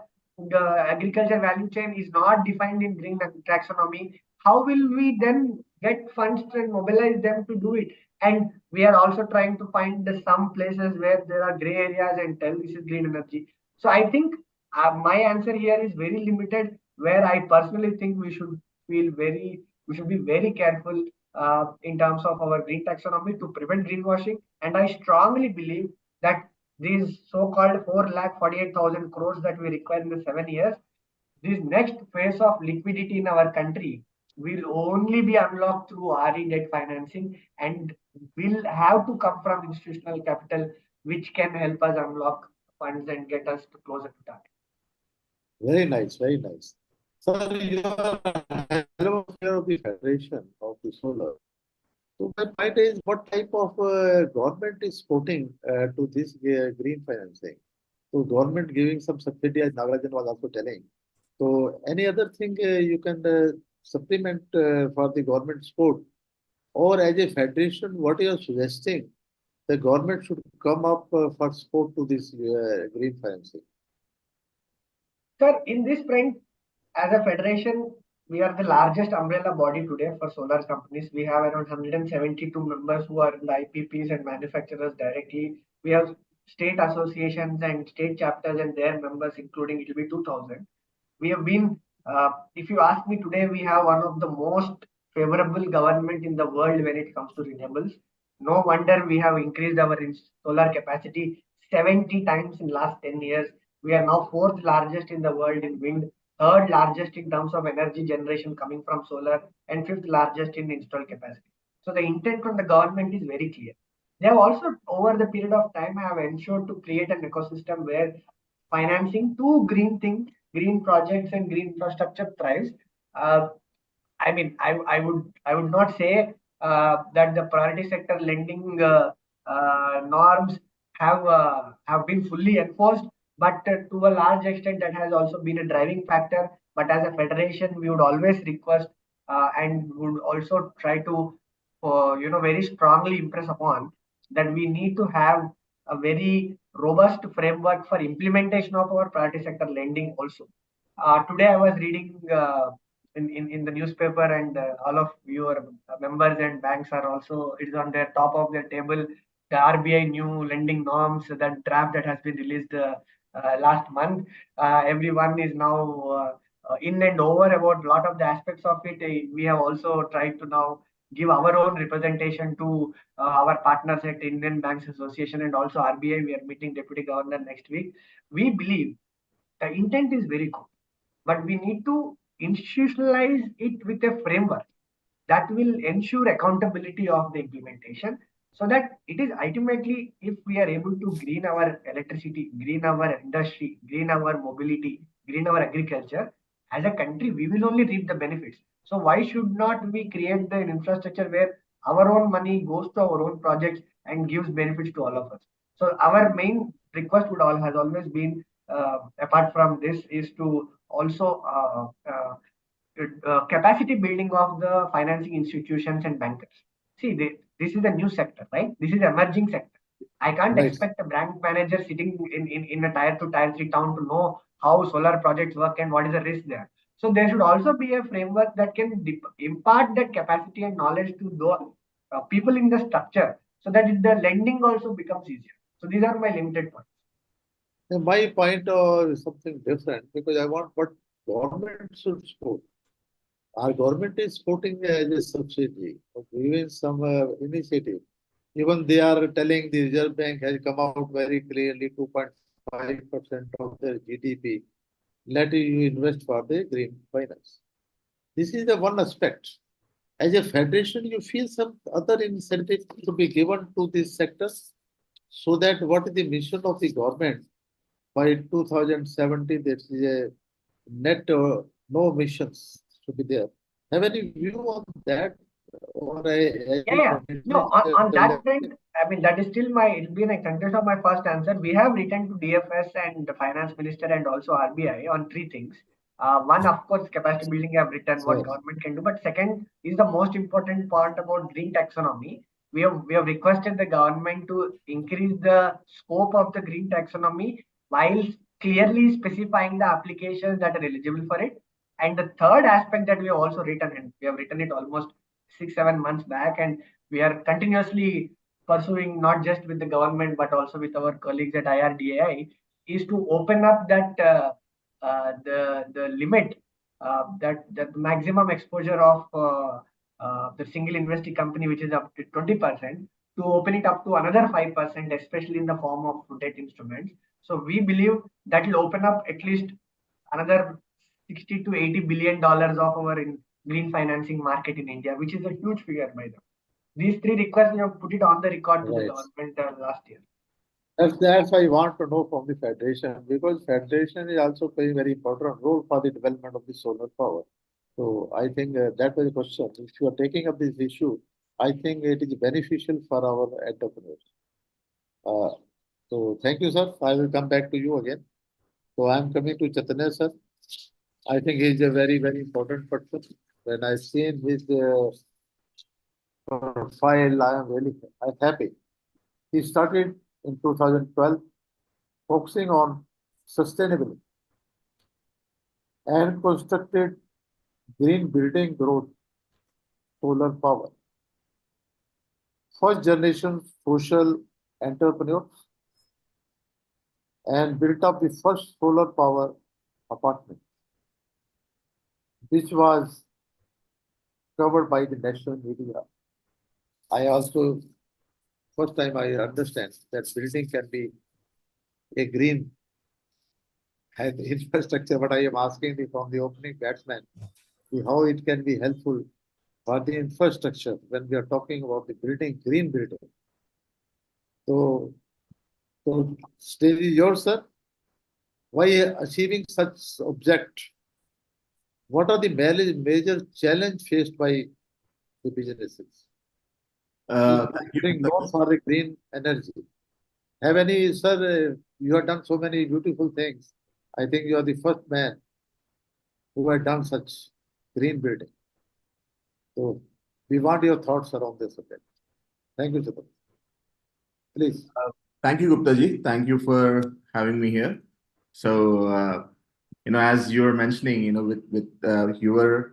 agriculture value chain is not defined in green taxonomy. How will we then get funds and mobilize them to do it? And we are also trying to find some places where there are gray areas and tell this is green energy. So I think my answer here is very limited, where I personally think we should be very careful in terms of our green taxonomy to prevent greenwashing. And I strongly believe that these so-called 4,48,000 crores that we require in the 7 years, this next phase of liquidity in our country will only be unlocked through RE debt financing and will have to come from institutional capital, which can help us unlock funds and get us to closer to target. Very nice, very nice. Sir, you are head of the Federation of the Solar. So my point is, what type of government is supporting to this green financing? So government giving some subsidy, as Nagarajan was also telling. So any other thing you can supplement for the government support? Or as a federation, what you are suggesting, the government should come up for support to this green financing? Sir, in this front, as a federation, we are the largest umbrella body today for solar companies. We have around 172 members who are in the IPPs and manufacturers directly. We have state associations and state chapters and their members, including it will be 2000. We have been, if you ask me today, we have one of the most favorable government in the world when it comes to renewables. No wonder we have increased our solar capacity 70 times in last 10 years. We are now 4th largest in the world in wind, 3rd largest in terms of energy generation coming from solar, and 5th largest in installed capacity. So the intent from the government is very clear. They have also, over the period of time, have ensured to create an ecosystem where financing to green things, green projects, and green infrastructure thrives. I mean, I would not say that the priority sector lending norms have been fully enforced, but to a large extent that has also been a driving factor. But as a federation, we would always request and would also try to very strongly impress upon that we need to have a very robust framework for implementation of our priority sector lending also. Today I was reading in the newspaper, and all of your members and banks are also, it's on their top of their table, the RBI new lending norms, that draft that has been released last month. Everyone is now in and over about a lot of the aspects of it. We have also tried to now give our own representation to our partners at Indian Banks Association and also RBI. We are meeting Deputy Governor next week. We believe the intent is very good, but we need to institutionalize it with a framework that will ensure accountability of the implementation, so that it is ultimately, if we are able to green our electricity, green our industry, green our mobility, green our agriculture, as a country, we will only reap the benefits. So why should not we create the infrastructure where our own money goes to our own projects and gives benefits to all of us? So our main request has always been, apart from this, is to also capacity building of the financing institutions and bankers. See, this is a new sector, right? This is emerging sector. I can't expect a bank manager sitting in a tier 2, tier 3 town to know how solar projects work and what is the risk there. So there should also be a framework that can impart that capacity and knowledge to people in the structure so that the lending also becomes easier. So these are my limited points. And my point is something different because I want what government should support. Our government is supporting as a subsidy of giving some initiative. Even they are telling the Reserve Bank has come out very clearly 2.5% of their GDP. Let you invest for the green finance. This is the one aspect. As a federation, you feel some other incentive to be given to this sector so that what is the mission of the government by 2070, there is a net no emissions to be there. Have any view on that? Or Yeah. No, on that front, I mean, that is still it'll be in a context of my first answer. We have written to DFS and the finance minister and also RBI on three things. One, of course, capacity building, I've written what Sure. government can do. But second is the most important part about green taxonomy. We have requested the government to increase the scope of the green taxonomy while clearly specifying the applications that are eligible for it. And the third aspect that we have also written, and we have written it almost 6-7 months back, and we are continuously pursuing not just with the government but also with our colleagues at IRDAI, is to open up that the limit that the maximum exposure of the single investing company, which is up to 20%, to open it up to another 5%, especially in the form of debt instruments. So we believe that will open up at least another 60 to 80 billion dollars of our green financing market in India, which is a huge figure by the way. These three requests, we have put it on the record to the Right. government last year. That's why I want to know from the federation because federation is also playing very important role for the development of the solar power. So I think that was the question. If you are taking up this issue, I think it is beneficial for our entrepreneurs. So thank you, sir. I will come back to you again. So I'm coming to Chaitanya, sir. I think he is a very, very important person. When I seen his profile, I am really happy. He started in 2012, focusing on sustainability and constructed green building growth, solar power. First generation social entrepreneur and built up the first solar power apartment, which was covered by the national media. I also, first time I understand that building can be a green and infrastructure, but I am asking from the opening batsman how it can be helpful for the infrastructure when we are talking about the building, green building. So stage is yours, sir. Why achieving such object? What are the major challenge faced by the businesses? Thank you. Being known for the green energy. Have any, sir, you have done so many beautiful things. I think you are the first man who had done such green building. So we want your thoughts around this subject. Thank you, sir. Please. Thank you, Gupta ji. Thank you for having me here. So, as you were mentioning, with your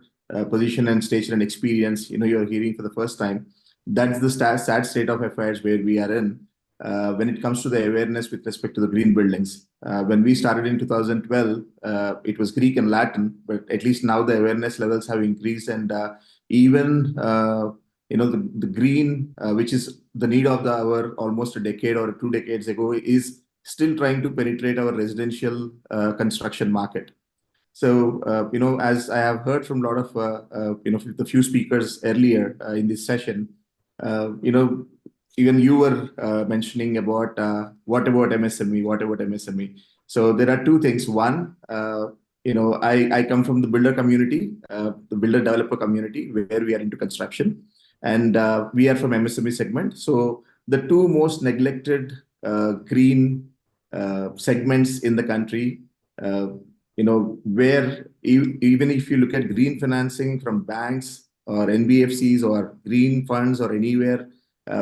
position and stature and experience, you're hearing for the first time. That's the sad state of affairs where we are in when it comes to the awareness with respect to the green buildings. When we started in 2012, it was Greek and Latin, but at least now the awareness levels have increased, and even the green, which is the need of the hour almost a decade or 2 decades ago, is still trying to penetrate our residential construction market. So, as I have heard from a lot of, the few speakers earlier in this session, even you were mentioning about what about MSME, what about MSME. So there are two things. One, I come from the builder community, the builder developer community, where we are into construction, and we are from MSME segment. So the two most neglected green segments in the country, where even if you look at green financing from banks or NBFCs or green funds or anywhere,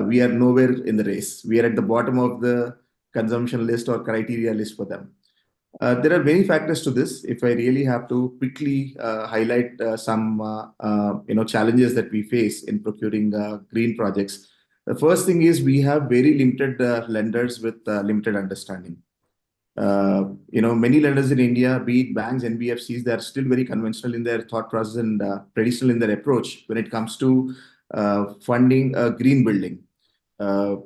we are nowhere in the race. We are at the bottom of the consumption list or criteria list for them. There are many factors to this. If I really have to quickly highlight some challenges that we face in procuring green projects, the first thing is we have very limited lenders with limited understanding. Many lenders in India, be it banks, NBFCs, they are still very conventional in their thought process and traditional in their approach when it comes to funding green building. The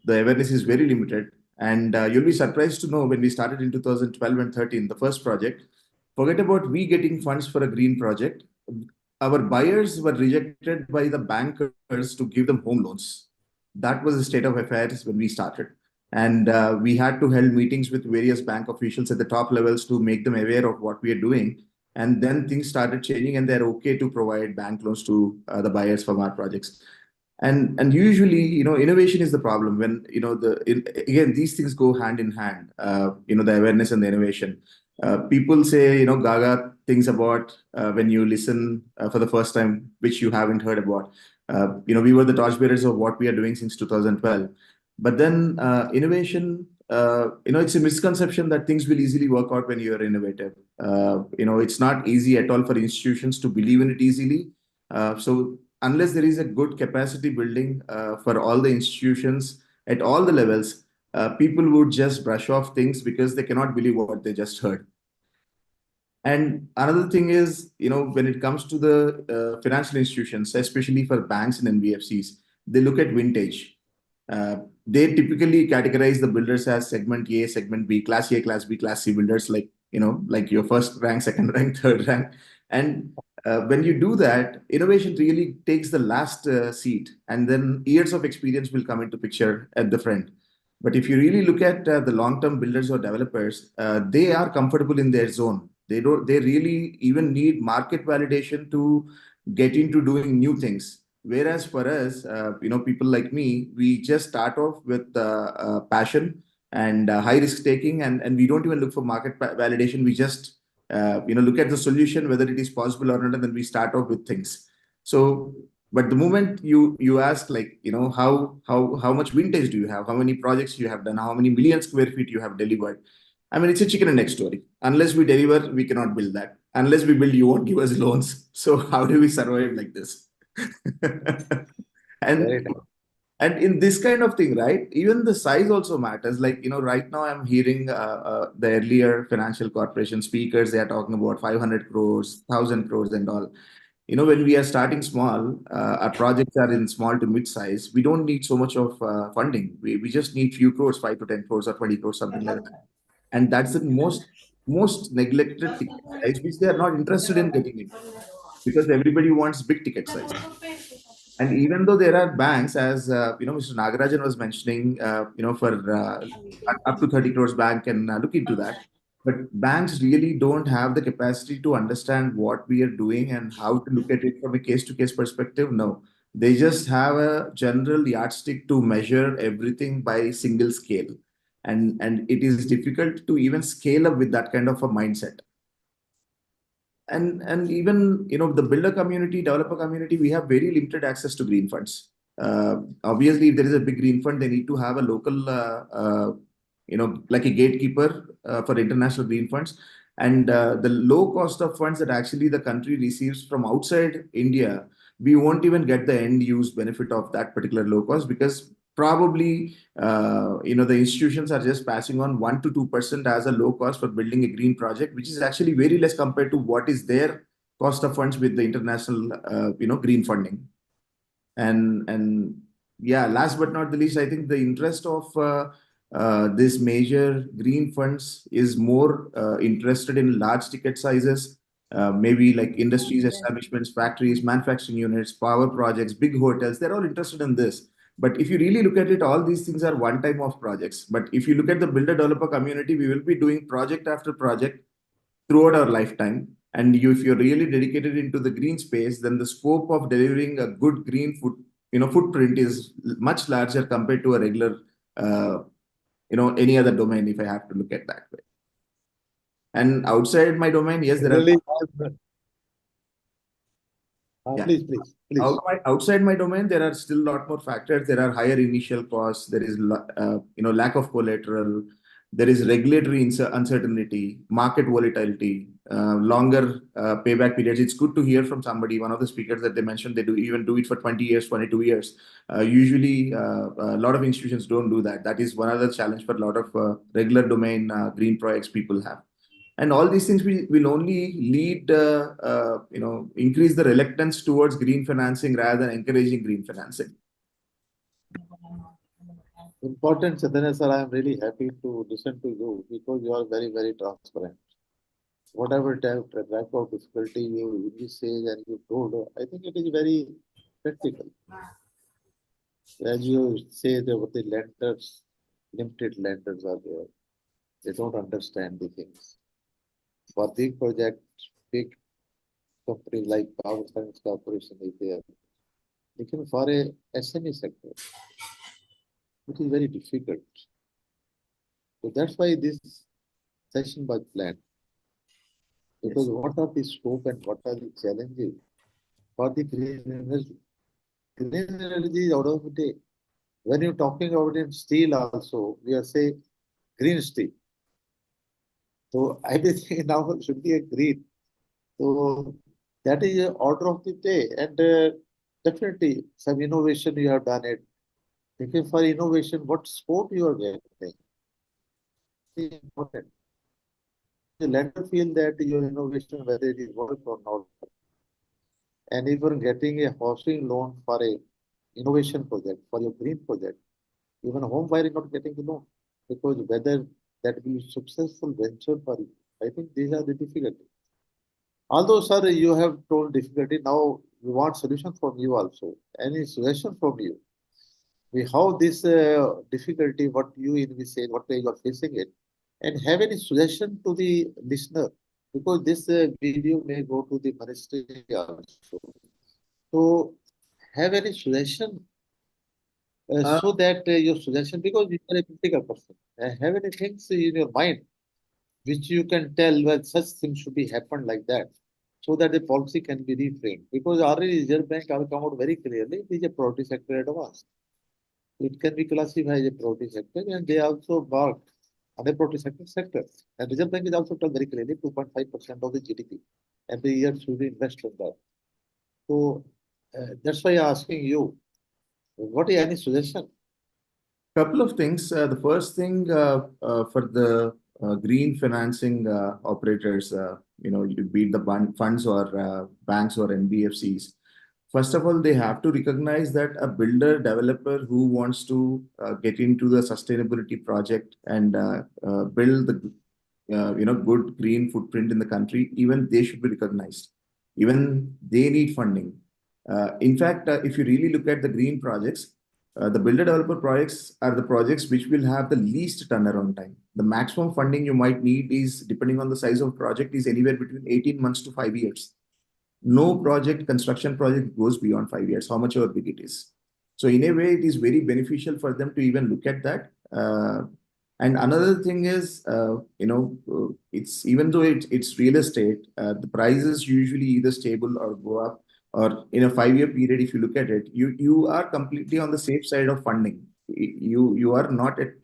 awareness is very limited. And you'll be surprised to know when we started in 2012 and 13, the first project, forget about we getting funds for a green project. Our buyers were rejected by the bankers to give them home loans. That was the state of affairs when we started. And we had to hold meetings with various bank officials at the top levels to make them aware of what we are doing. And then things started changing and they're okay to provide bank loans to the buyers from our projects. And usually, innovation is the problem when, again, these things go hand in hand, the awareness and the innovation. People say, gaga things about when you listen for the first time, which you haven't heard about. We were the torchbearers of what we are doing since 2012. But then innovation, it's a misconception that things will easily work out when you are innovative. It's not easy at all for institutions to believe in it easily. So unless there is a good capacity building for all the institutions at all the levels, people would just brush off things because they cannot believe what they just heard. And another thing is, when it comes to the financial institutions, especially for banks and NBFCs, they look at vintage. They typically categorize the builders as segment A, segment B, class A, class B, class C builders, like your first rank, second rank, third rank. And when you do that, innovation really takes the last seat, and then years of experience will come into picture at the front. But if you really look at the long-term builders or developers, they are comfortable in their zone. They really even need market validation to get into doing new things. Whereas for us, people like me, we just start off with passion and high risk taking, and we don't even look for market validation. We just look at the solution, whether it is possible or not, and then we start off with things. So, but the moment you ask, like, how much vintage do you have, how many projects you have done, how many million square feet you have delivered, I mean, it's a chicken and egg story. Unless we deliver, we cannot build that. Unless we build, you won't give us loans. So how do we survive like this? And in this kind of thing, right, even the size also matters. Like, right now I'm hearing the earlier financial corporation speakers, they are talking about 500 crores, 1,000 crores and all. When we are starting small, our projects are in small to mid size. We don't need so much of funding. We just need few crores, 5 to 10 crores or 20 crores, something like that. And that's the most neglected ticket size, which they are not interested in getting it, because everybody wants big ticket size. And even though there are banks, as Mr. Nagarajan was mentioning, for up to 30 crores bank can look into that. But banks really don't have the capacity to understand what we are doing and how to look at it from a case-to-case perspective. No, they just have a general yardstick to measure everything by single scale. And it is difficult to even scale up with that kind of a mindset. And even, the builder community, developer community, we have very limited access to green funds. Obviously, if there is a big green fund, they need to have a local, like a gatekeeper for international green funds. And the low cost of funds that actually the country receives from outside India, we won't even get the end use benefit of that particular low cost, because probably the institutions are just passing on 1 to 2% as a low cost for building a green project, which is actually very less compared to what is their cost of funds with the international green funding. And yeah, last but not the least, I think the interest of this major green funds is more interested in large ticket sizes, maybe like industries, establishments, factories, manufacturing units, power projects, big hotels. They're all interested in this. But if you really look at it, all these things are one time of projects. But if you look at the builder developer community, we will be doing project after project throughout our lifetime. And if you're really dedicated into the green space, then the scope of delivering a good green footprint is much larger compared to a regular, any other domain, if I have to look at that way. And outside my domain, yes, there are. Yeah. Please. Outside my domain, there are still a lot more factors. There are higher initial costs. There is, lack of collateral. there is regulatory uncertainty, market volatility, longer payback periods. It's good to hear from somebody, one of the speakers that they mentioned, they do it for 20 years, 22 years. Usually, a lot of institutions don't do that. That is one other challenge for a lot of regular domain green projects people have. And all these things will only lead, increase the reluctance towards green financing rather than encouraging green financing. Important, Chaitanya sir, I am really happy to listen to you because you are very, very transparent. Whatever type of difficulty you say and you told, I think it is very practical. As you say, the lenders, limited lenders are there. They don't understand the things. For big projects, big companies like Power Finance Corporation is there. Lekin for a SME sector, it is very difficult. So that's why this session was planned. Because what are the scope and what are the challenges for the green energy? Green energy is out of the day. When you're talking about in steel also, we are saying green steel. So everything now should be a green. So that is the order of the day. And definitely some innovation you have done it. Looking for innovation, what scope you are getting? It's important. The lender feel that your innovation, whether it is work or not. And if you're getting a housing loan for a innovation project, for your green project, even home buyer is not getting the loan because whether that will be successful venture for you. I think these are the difficulties. Although, sir, you have told difficulty, now we want solution from you also. Any suggestion from you? We how this difficulty, what you in we say, what way you are facing it, and have any suggestion to the listener because this video may go to the ministry also. So, have any suggestion so that your suggestion because you are a critical person, have any things in your mind which you can tell well such things should be happen like that so that the policy can be reframed because already Reserve Bank have come out very clearly it is a priority sector advance. It can be classified as a priority sector and they also worked on a priority sector. And Reserve Bank is also told very clearly 2.5% of the GDP every year should be invested in that. So that's why I'm asking you, what is any suggestion? Couple of things. The first thing for the green financing operators, you be it the funds or banks or NBFCs. First of all, they have to recognize that a builder developer who wants to get into the sustainability project and build the good green footprint in the country, even they should be recognized. Even they need funding. In fact, if you really look at the green projects, the builder developer projects are the projects which will have the least turnaround time. The maximum funding you might need is, depending on the size of project, is anywhere between 18 months to 5 years. No construction project goes beyond 5 years, how much ever big it is. So in a way, it is very beneficial for them to even look at that. And another thing is, it's even though it's real estate, the prices usually either stable or go up. Or in a 5-year period, if you look at it, you are completely on the safe side of funding. You are not at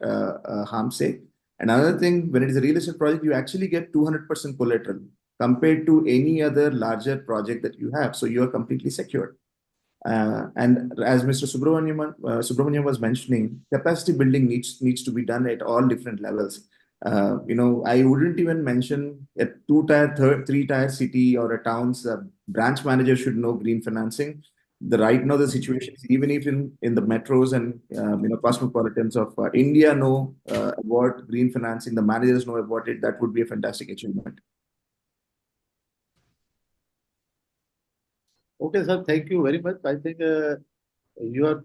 harm's sake. Another thing, when it is a real estate project, you actually get 200% collateral compared to any other larger project that you have. So you are completely secured. And as Mr. Subramaniam was mentioning, capacity building needs to be done at all different levels. I wouldn't even mention a 2-tier, 3-tier city or a town's branch manager should know green financing. Right now, the situation is even if in the metros and cosmopolitans of India know about green financing, the managers know about it. That would be a fantastic achievement. Okay, sir. Thank you very much. I think you have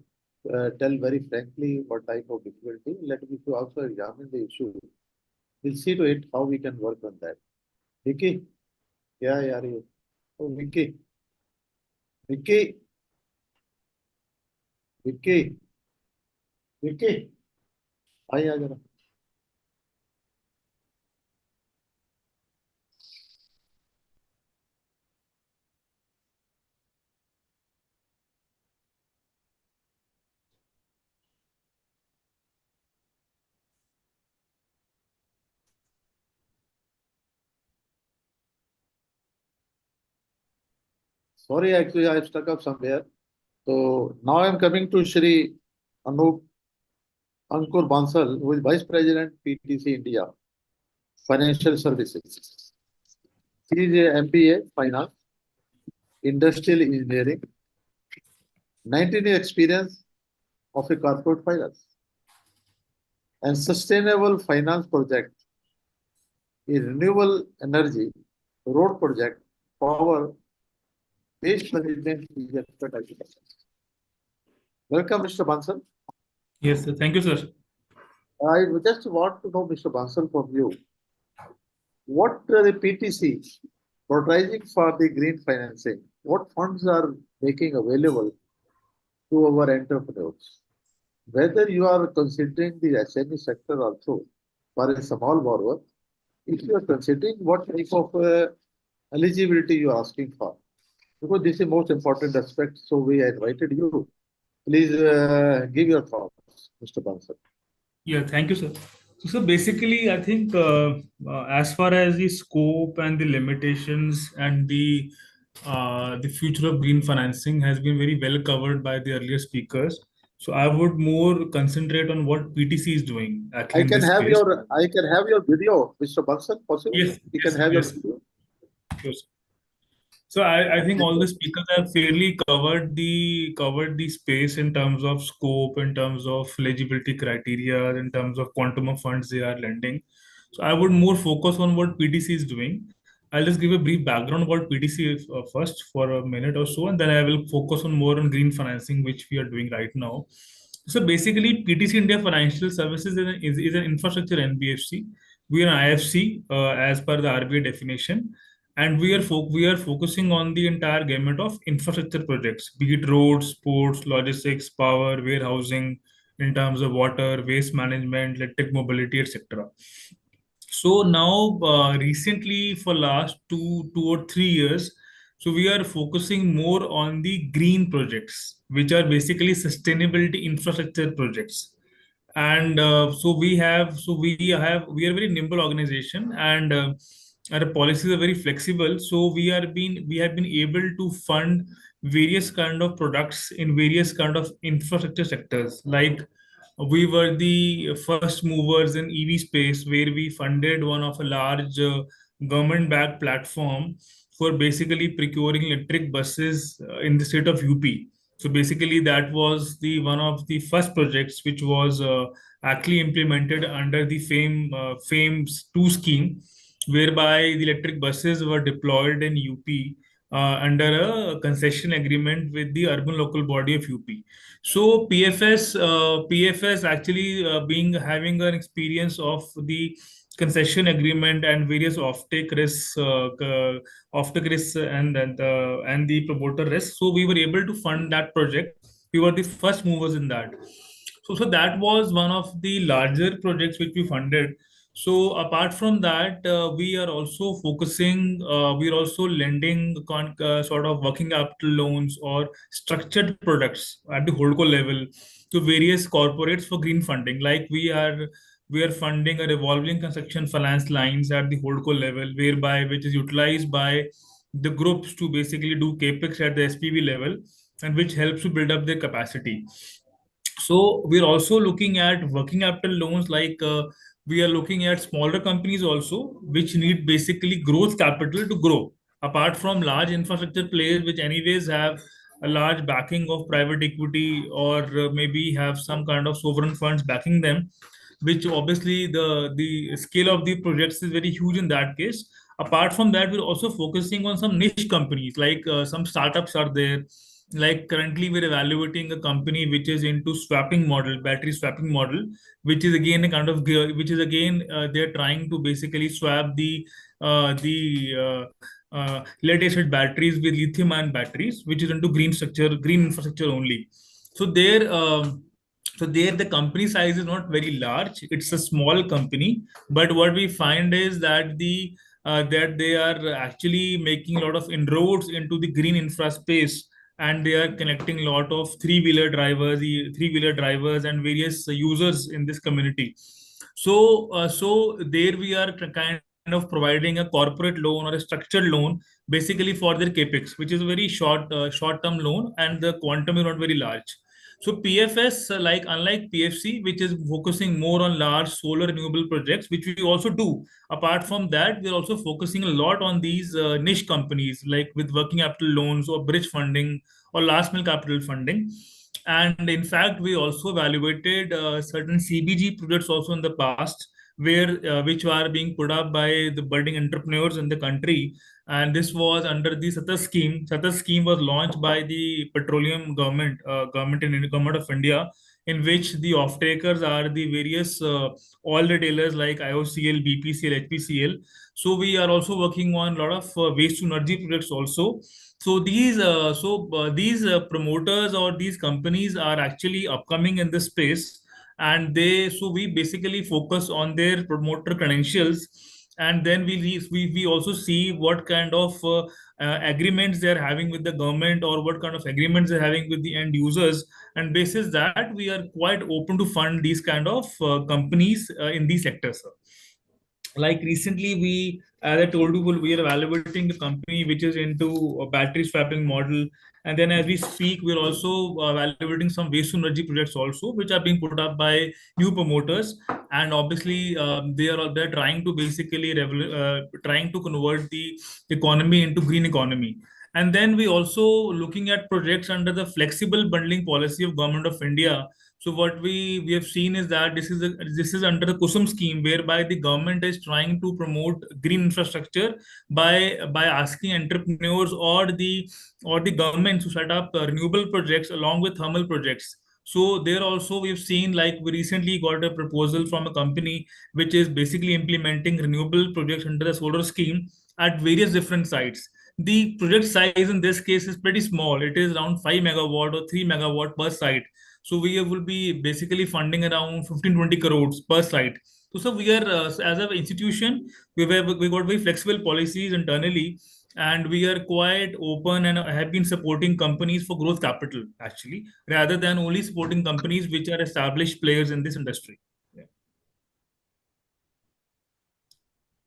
tell very frankly what type of difficulty. Let me also examine the issue. We'll see to it how we can work on that. Vicky, yeah, yeah, you. Oh, Vicky, Vicky, Vicky, Vicky, आई आ जरा. Sorry, actually, I stuck up somewhere. So now I'm coming to Shri Anup Ankur Bansal, who is Vice President PTC India Financial Services. He is a MBA Finance, Industrial Engineering, 19 year experience of a corporate finance and sustainable finance project in renewable energy, road project, power, waste management is expertise. Welcome, Mr. Bansal. Yes, sir. Thank you, sir. I just want to know, Mr. Bansal, from you, what the PTC prioritizing for the green financing? What funds are making available to our entrepreneurs? Whether you are considering the SME sector also for a small borrower, if you are considering what type of eligibility you are asking for, because this is most important aspect. So we invited you. Please give your thoughts, Mr. Bansal. Yeah, thank you, sir. So basically, I think as far as the scope and the limitations and the future of green financing has been very well covered by the earlier speakers. So I would more concentrate on what PTC is doing actually I in can this have space. your video, Mr. Bansal, possible? Yes, You yes, can have yes. your video. Sure, sir. So I think all the speakers have fairly covered the space in terms of scope, in terms of eligibility criteria, in terms of quantum of funds they are lending. So I would more focus on what PTC is doing. I'll just give a brief background about PTC first for a minute or so, and then I will focus on more on green financing, which we are doing right now. So basically, PTC India Financial Services is an infrastructure NBFC. We are an IFC as per the RBI definition, and we are focusing on the entire gamut of infrastructure projects, be it roads, ports, logistics, power, warehousing, in terms of water, waste management, electric mobility, etc. So now, recently, for last two or 3 years, so we are focusing more on the green projects, which are basically sustainability infrastructure projects. And we are a very nimble organization, and our policies are very flexible. So we have been able to fund various kind of products in various kind of infrastructure sectors. Like we were the first movers in EV space, where we funded one of a large government-backed platform for basically procuring electric buses in the state of UP. So basically, that was the one of the first projects which was actually implemented under the FAMES 2 scheme, whereby the electric buses were deployed in UP under a concession agreement with the urban local body of UP. So PFS actually being having an experience of the concession agreement and various offtake risks and the promoter risks. So we were able to fund that project. We were the first movers in that. So that was one of the larger projects which we funded. So apart from that, we are also focusing, we are also lending sort of working capital loans or structured products at the holdco level to various corporates for green funding. Like we are funding a revolving construction finance lines at the holdco level, whereby which is utilized by the groups to basically do capex at the SPV level, and which helps to build up their capacity. So we're also looking at working capital loans, like we are looking at smaller companies also, which need basically growth capital to grow. Apart from large infrastructure players, which anyways have a large backing of private equity, or maybe have some kind of sovereign funds backing them, which obviously the scale of the projects is very huge in that case. Apart from that, we're also focusing on some niche companies, like some startups are there. Like currently we're evaluating a company which is into swapping model, battery swapping model, which is again a kind of which is again they're trying to basically swap the lead acid batteries with lithium ion batteries, which is into green infrastructure only. So there the company size is not very large, it's a small company, but what we find is that that they are actually making a lot of inroads into the green infra space, and they are connecting a lot of three-wheeler drivers and various users in this community. So there we are kind of providing a corporate loan or a structured loan basically for their capex, which is a very short-term loan, and the quantum is not very large. So PFS, like unlike PFC, which is focusing more on large solar renewable projects, which we also do. Apart from that, we're also focusing a lot on these niche companies, like with working capital loans or bridge funding or last mile capital funding. And in fact, we also evaluated certain CBG projects also in the past, where which are being put up by the budding entrepreneurs in the country. And this was under the SATAS scheme. SATAS scheme was launched by the petroleum government of India, in which the off-takers are the various oil retailers like IOCL, BPCL, HPCL. So we are also working on a lot of waste to energy projects also. So these promoters or these companies are actually upcoming in this space, and we basically focus on their promoter credentials, and then we also see what kind of agreements they're having with the government, or what kind of agreements they're having with the end users, and basis that we are quite open to fund these kind of companies in these sectors. Like recently, as I told you, we are evaluating a company which is into a battery swapping model. And then as we speak, we're also evaluating some waste to energy projects also, which are being put up by new promoters. And obviously, they're trying to basically trying to convert the economy into green economy. And then we also looking at projects under the flexible bundling policy of Government of India. So what we have seen is that this is under the KUSUM scheme, whereby the government is trying to promote green infrastructure by asking entrepreneurs or the government to set up renewable projects along with thermal projects. So there also we've seen, like we recently got a proposal from a company which is basically implementing renewable projects under the solar scheme at various different sites. The project size in this case is pretty small. It is around 5 megawatt or 3 megawatt per site. So we will be basically funding around 15-20 crores per site. So we are, as an institution, we got very flexible policies internally, and we are quite open and have been supporting companies for growth capital, actually, rather than only supporting companies which are established players in this industry. Yeah.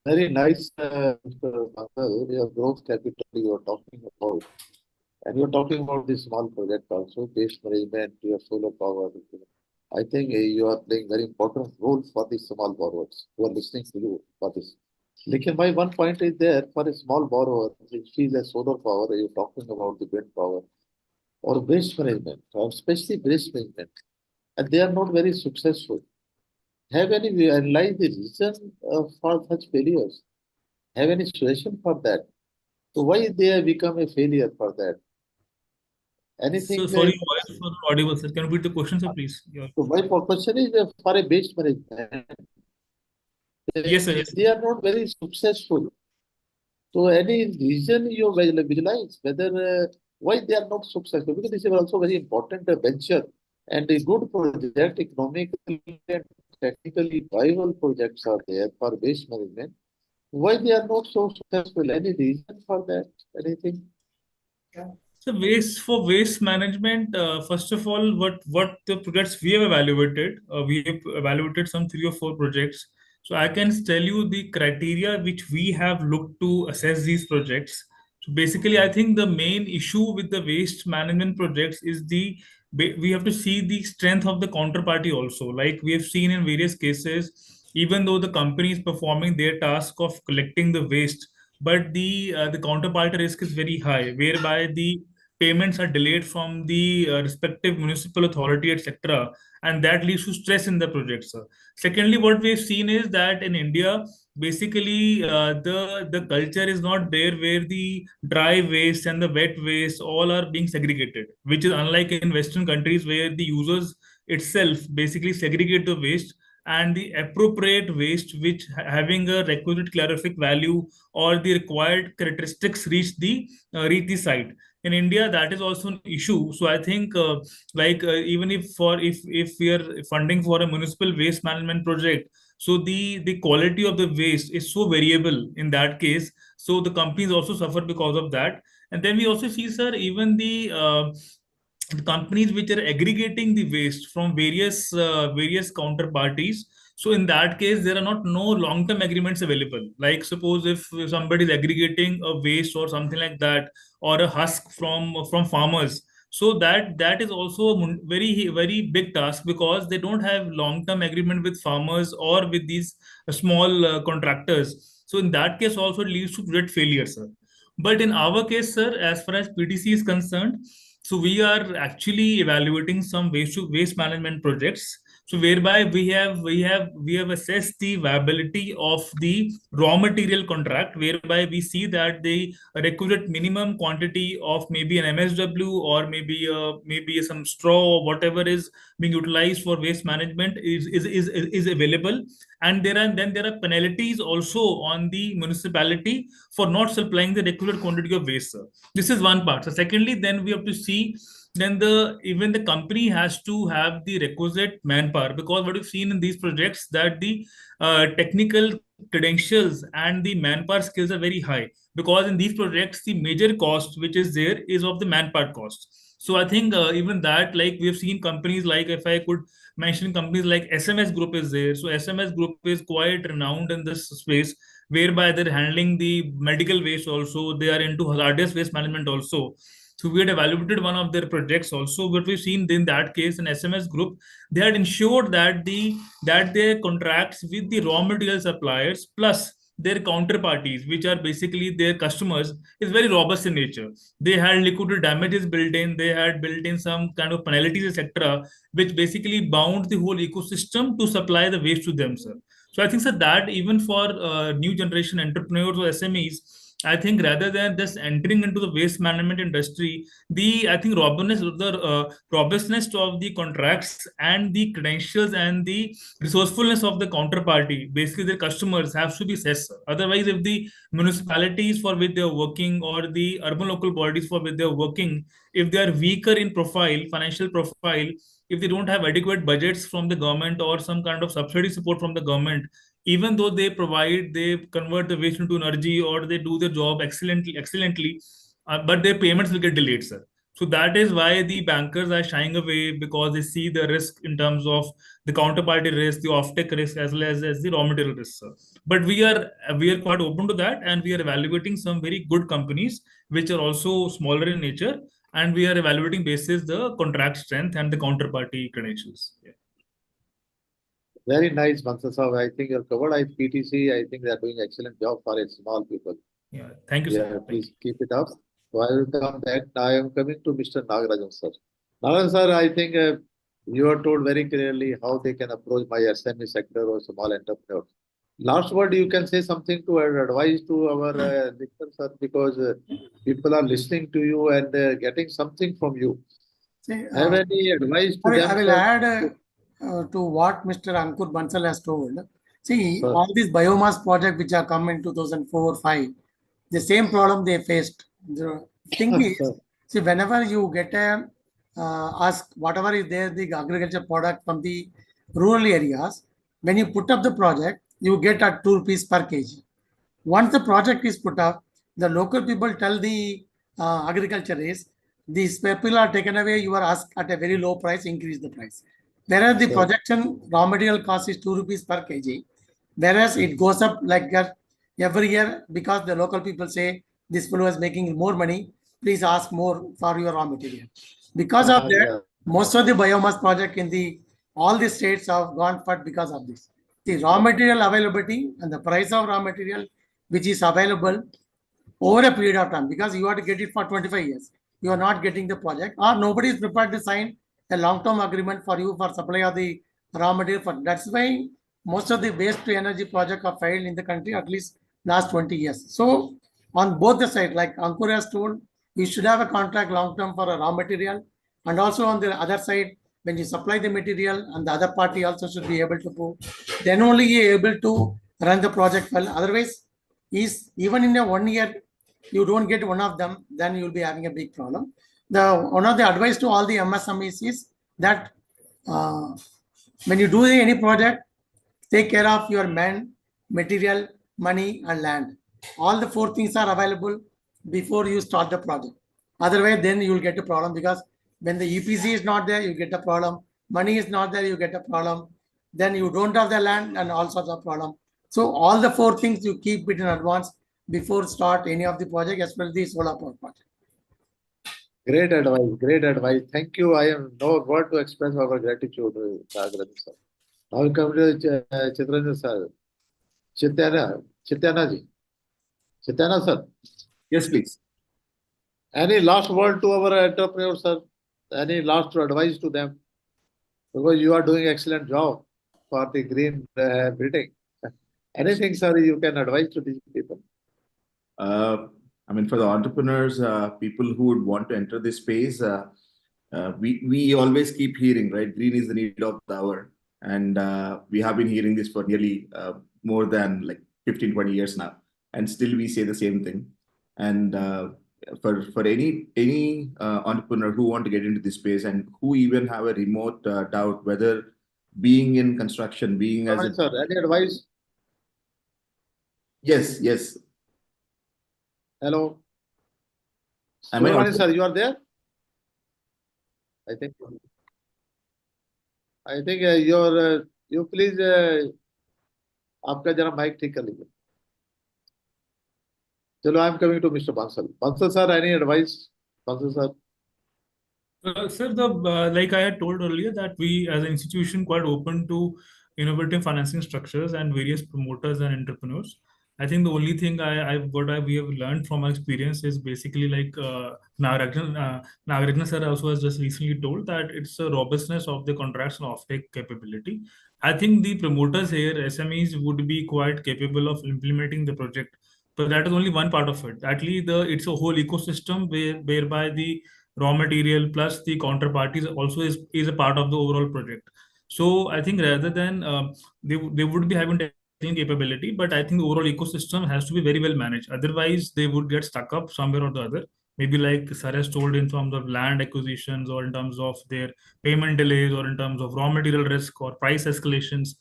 Very nice, Mr. Mangal, your growth capital you are talking about. And you're talking about the small project also, base management, your solar power. I think you are playing very important role for the small borrowers who are listening to you for this. My one point is there for a small borrower, if she is a solar power, you're talking about the wind power or waste management, or especially waste management, and they are not very successful. Have any analyzed the reason for such failures? Have any solution for that? So why they have become a failure for that? Anything? So sorry, your voice was not audible, sir. Can you repeat the question, sir, please? So my question is for a waste management. Yes, sir. Yes. They are not very successful. So any reason you visualize whether why they are not successful? Because this is also very important venture and a good project, economically and technically viable projects are there for waste management. Why they are not so successful? Any reason for that? Anything? So waste management, first of all, what the projects we have evaluated some 3 or 4 projects. So I can tell you the criteria which we have looked to assess these projects. So basically, I think the main issue with the waste management projects is we have to see the strength of the counterparty also. Like we have seen in various cases, even though the company is performing their task of collecting the waste, but the counterparty risk is very high, whereby the payments are delayed from the respective municipal authority, etc., and that leads to stress in the projects. Secondly, what we've seen is that in India, basically the culture is not there where the dry waste and the wet waste all are being segregated, which is unlike in Western countries where the users itself basically segregate the waste, and the appropriate waste which having a requisite calorific value or the required characteristics reach the site. In India, that is also an issue. So I think even if we are funding for a municipal waste management project, so the quality of the waste is so variable in that case. So the companies also suffer because of that. And then we also see, sir, even the companies which are aggregating the waste from various counterparties. So in that case, there are no long-term agreements available. Like suppose if somebody is aggregating a waste or something like that, or a husk from farmers. So that is also a very big task, because they don't have long-term agreement with farmers or with these small contractors. So in that case, also it leads to project failure, sir. But in our case, sir, as far as PTC is concerned, so we are actually evaluating some waste management projects. So whereby we have assessed the viability of the raw material contract, whereby we see that the requisite minimum quantity of maybe an MSW or maybe some straw or whatever is being utilized for waste management is available, and there are penalties also on the municipality for not supplying the requisite quantity of waste, sir. This is one part. So secondly, then we have to see, then even the company has to have the requisite manpower, because what we've seen in these projects, that the technical credentials and the manpower skills are very high, because in these projects the major cost which is there is of the manpower cost. So I think even that, like we have seen companies, like if I could mention companies like SMS Group is there. So SMS Group is quite renowned in this space, whereby they're handling the medical waste also, they are into hazardous waste management also. So we had evaluated one of their projects also. What we've seen in that case in SMS Group, they had ensured that their contracts with the raw material suppliers plus their counterparties, which are basically their customers, is very robust in nature. They had liquidated damages built in, they had built in some kind of penalties, etc., which basically bound the whole ecosystem to supply the waste to them, sir. So I think, sir, that even for new generation entrepreneurs or SMEs, I think rather than just entering into the waste management industry, I think robustness of the contracts and the credentials and the resourcefulness of the counterparty, basically their customers, have to be assessed. Otherwise, if the municipalities for which they are working or the urban local bodies for which they are working, if they are weaker in profile, financial profile, if they don't have adequate budgets from the government or some kind of subsidy support from the government, even though they convert the waste into energy or they do their job excellently, but their payments will get delayed, sir. So that is why the bankers are shying away, because they see the risk in terms of the counterparty risk, the offtake risk, as well as the raw material risk, sir. But we are quite open to that, and we are evaluating some very good companies which are also smaller in nature, and we are evaluating basis the contract strength and the counterparty credentials. Yeah. Very nice, Mansur Saab. I think you're covered. PTC, I think they're doing excellent job for a small people. Yeah. Thank you, sir. Please keep it up. So I will come back. I am coming to Mr. Nagarajan, sir. Nagarajan, sir, I think you are told very clearly how they can approach my SME sector or small entrepreneurs. Last word, you can say something to advise to our listeners, sir, because people are listening to you and getting something from you. Have any advice to them? I will add to what Mr. Ankur Bansal has told. See, Sir. all these biomass projects which have come in 2004-5, the same problem they faced. The thing is, Sir. see, whenever you get a ask whatever is there, the agriculture product from the rural areas, when you put up the project, you get at 2 rupees per kg. Once the project is put up, the local people tell the agriculturists, these people are taken away, you are asked at a very low price, increase the price. Whereas the projection raw material cost is 2 rupees per kg, whereas it goes up like that every year, because the local people say this fellow is making more money, please ask more for your raw material. Because of that, most of the biomass project in all the states have gone for because of this. The raw material availability and the price of raw material which is available over a period of time, because you have to get it for 25 years. You are not getting the project, or nobody is prepared to sign a long-term agreement for you for supply of the raw material. That's why most of the waste to energy projects are failed in the country, at least last 20 years. So on both the sides, like Ankur has told, you should have a contract long-term for a raw material. And also on the other side, when you supply the material, and the other party also should be able to prove, then only you are able to run the project well. Otherwise, even in a 1 year, you don't get one of them, then you'll be having a big problem. One of the advice to all the MSMEs is that when you do any project, take care of your man, material, money, and land. All the 4 things are available before you start the project. Otherwise, then you will get a problem, because when the EPC is not there, you get a problem. Money is not there, you get a problem. then you don't have the land and all sorts of problem. So all the four things you keep it in advance before start any of the project, especially the solar power project. Great advice, great advice. Thank you. I have no word to express our gratitude, Nagaraj sir. Now we come to Chitrendra sir. Chityana ji. Chityana sir. Yes, please. Any last word to our entrepreneurs, sir? Any last advice to them? Because you are doing excellent job for the green building. Anything, sir, you can advise to these people? I mean, for the entrepreneurs, people who would want to enter this space, we always keep hearing, right? Green is the need of the hour. And we have been hearing this for nearly more than like 15, 20 years now. And still we say the same thing. And for any entrepreneur who want to get into this space and who even have a remote doubt whether being in construction, being as a... Sir, any advice? Yes, yes. Hello. Am I Subramani, audible? sir, you are there? I think you please आपका जरा mic ठीक कर लीजिए. चलो, I am coming to Mr. Bansal. Bansal sir, any advice? Bansal sir. Sir, like I had told earlier, that we as an institution quite open to innovative financing structures and various promoters and entrepreneurs. I think the only thing we have learned from our experience is basically like Nagarajna sir also has just recently told that it's a robustness of the contracts and offtake capability. I think the promoters here, SMEs, would be quite capable of implementing the project, but that is only one part of it. Actually, it's a whole ecosystem whereby the raw material plus the counterparties also is a part of the overall project. So I think rather than they would be having technical capability, but I think the overall ecosystem has to be very well managed. Otherwise, they would get stuck up somewhere or the other. Maybe like Sir has told, in terms of land acquisitions or in terms of their payment delays or in terms of raw material risk or price escalations.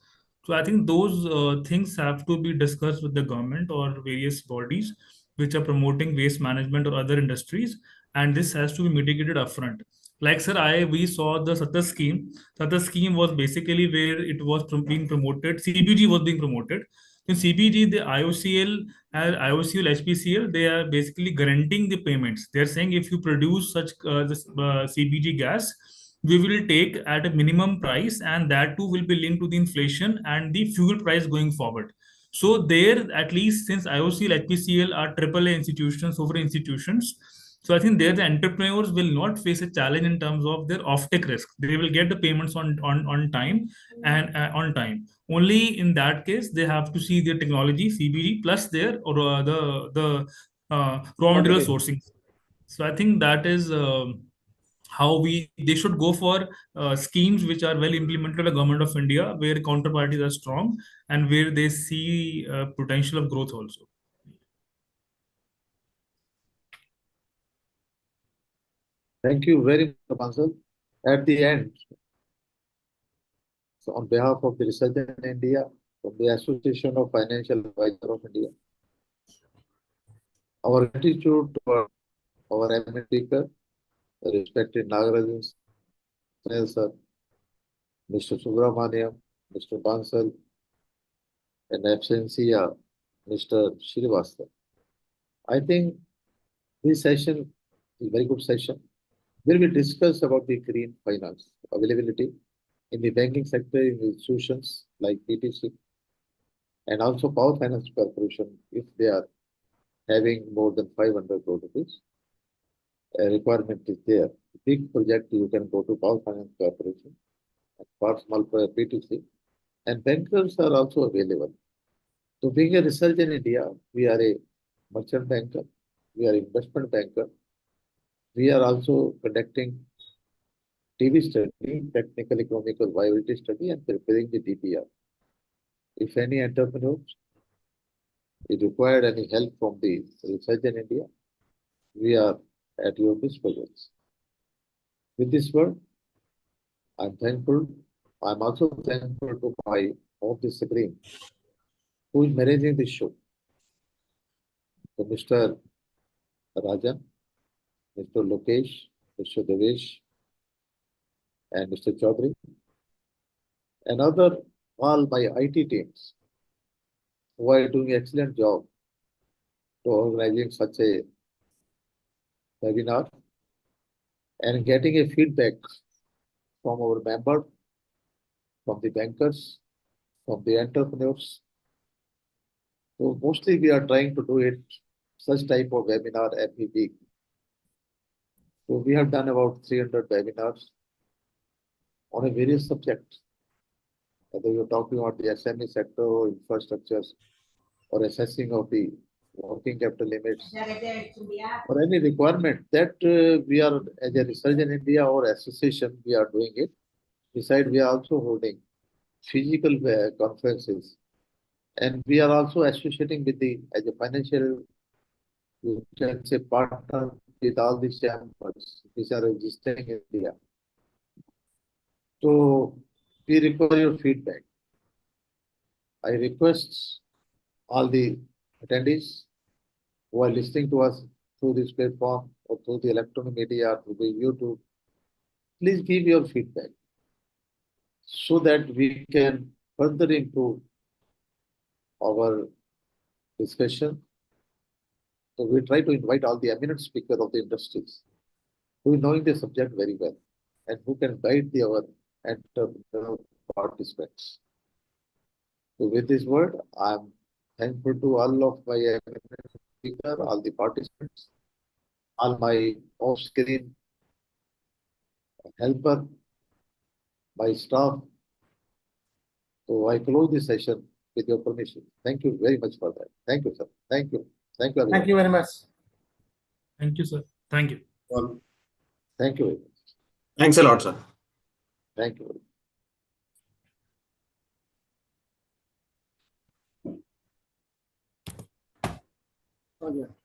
So I think those things have to be discussed with the government or various bodies which are promoting waste management or other industries, and this has to be mitigated upfront. Like sir, we saw the Satar scheme. Satar scheme was basically where it was being promoted. CBG was being promoted. In CBG, the IOCL and IOCL, HPCL, they are basically guaranteeing the payments. They are saying if you produce such this CBG gas, we will take at a minimum price, and that too will be linked to the inflation and the fuel price going forward. So there, at least since IOCL, HPCL are AAA institutions, sovereign institutions, so I think there the entrepreneurs will not face a challenge in terms of their offtake risk. They will get the payments on time and on time. Only in that case they have to see their technology CBG plus their or the raw material sourcing. So I think that is how they should go for schemes which are well implemented by the government of India, where counterparties are strong and where they see potential of growth also. Thank you very much, Bansal. At the end, so on behalf of the Research in India, from the Association of Financial Advisors of India, our gratitude to our eminent speaker, the respected Nagarajan sir, Mr. Subramaniam, Mr. Bansal, and absentia, Mr. Srivastava. I think this session is a very good session where we discuss about the green finance availability in the banking sector, in institutions like PTC, and also Power Finance Corporation, if they are having more than 500 crore rupees. A requirement is there. Big project, you can go to Power Finance Corporation, and for small PTC, and bankers are also available. So being a research in India, we are a merchant banker, we are investment banker, we are also conducting TV study, technical economical viability study, and preparing the DPR. If any entrepreneur is required any help from the research in India, we are at your disposal. With this word, I'm thankful. I'm also thankful to my home screen, who is managing this show. So Mr. Rajan, Mr. Lokesh, Mr. Devesh, and Mr. Chaudhary, and other all my IT teams who are doing excellent job to organizing such a webinar and getting a feedback from our members, from the bankers, from the entrepreneurs. So mostly we are trying to do it such type of webinar every week. So we have done about 300 webinars on a various subjects. Whether you're talking about the SME sector or infrastructures or assessing of the working capital limits or any requirement that we are as a Research in India or association, we are doing it. Besides, we are also holding physical conferences, and we are also associating with the as a financial, you can say, partner with all these chambers which are existing in India. So we require your feedback. I request all the attendees who are listening to us through this platform or through the electronic media or through the YouTube, please give your feedback so that we can further improve our discussion. So we try to invite all the eminent speakers of the industries who are knowing the subject very well and who can guide our entrepreneur participants. So with this word, I'm thankful to all of my eminent speakers, all the participants, all my off-screen helper, my staff. So I close this session with your permission. Thank you very much for that. Thank you, sir. Thank you. Thank you, everyone. Thank you very much. Thank you, sir. Thank you. Well, thank you very much. Thanks a lot, sir. Thank you very much. Okay.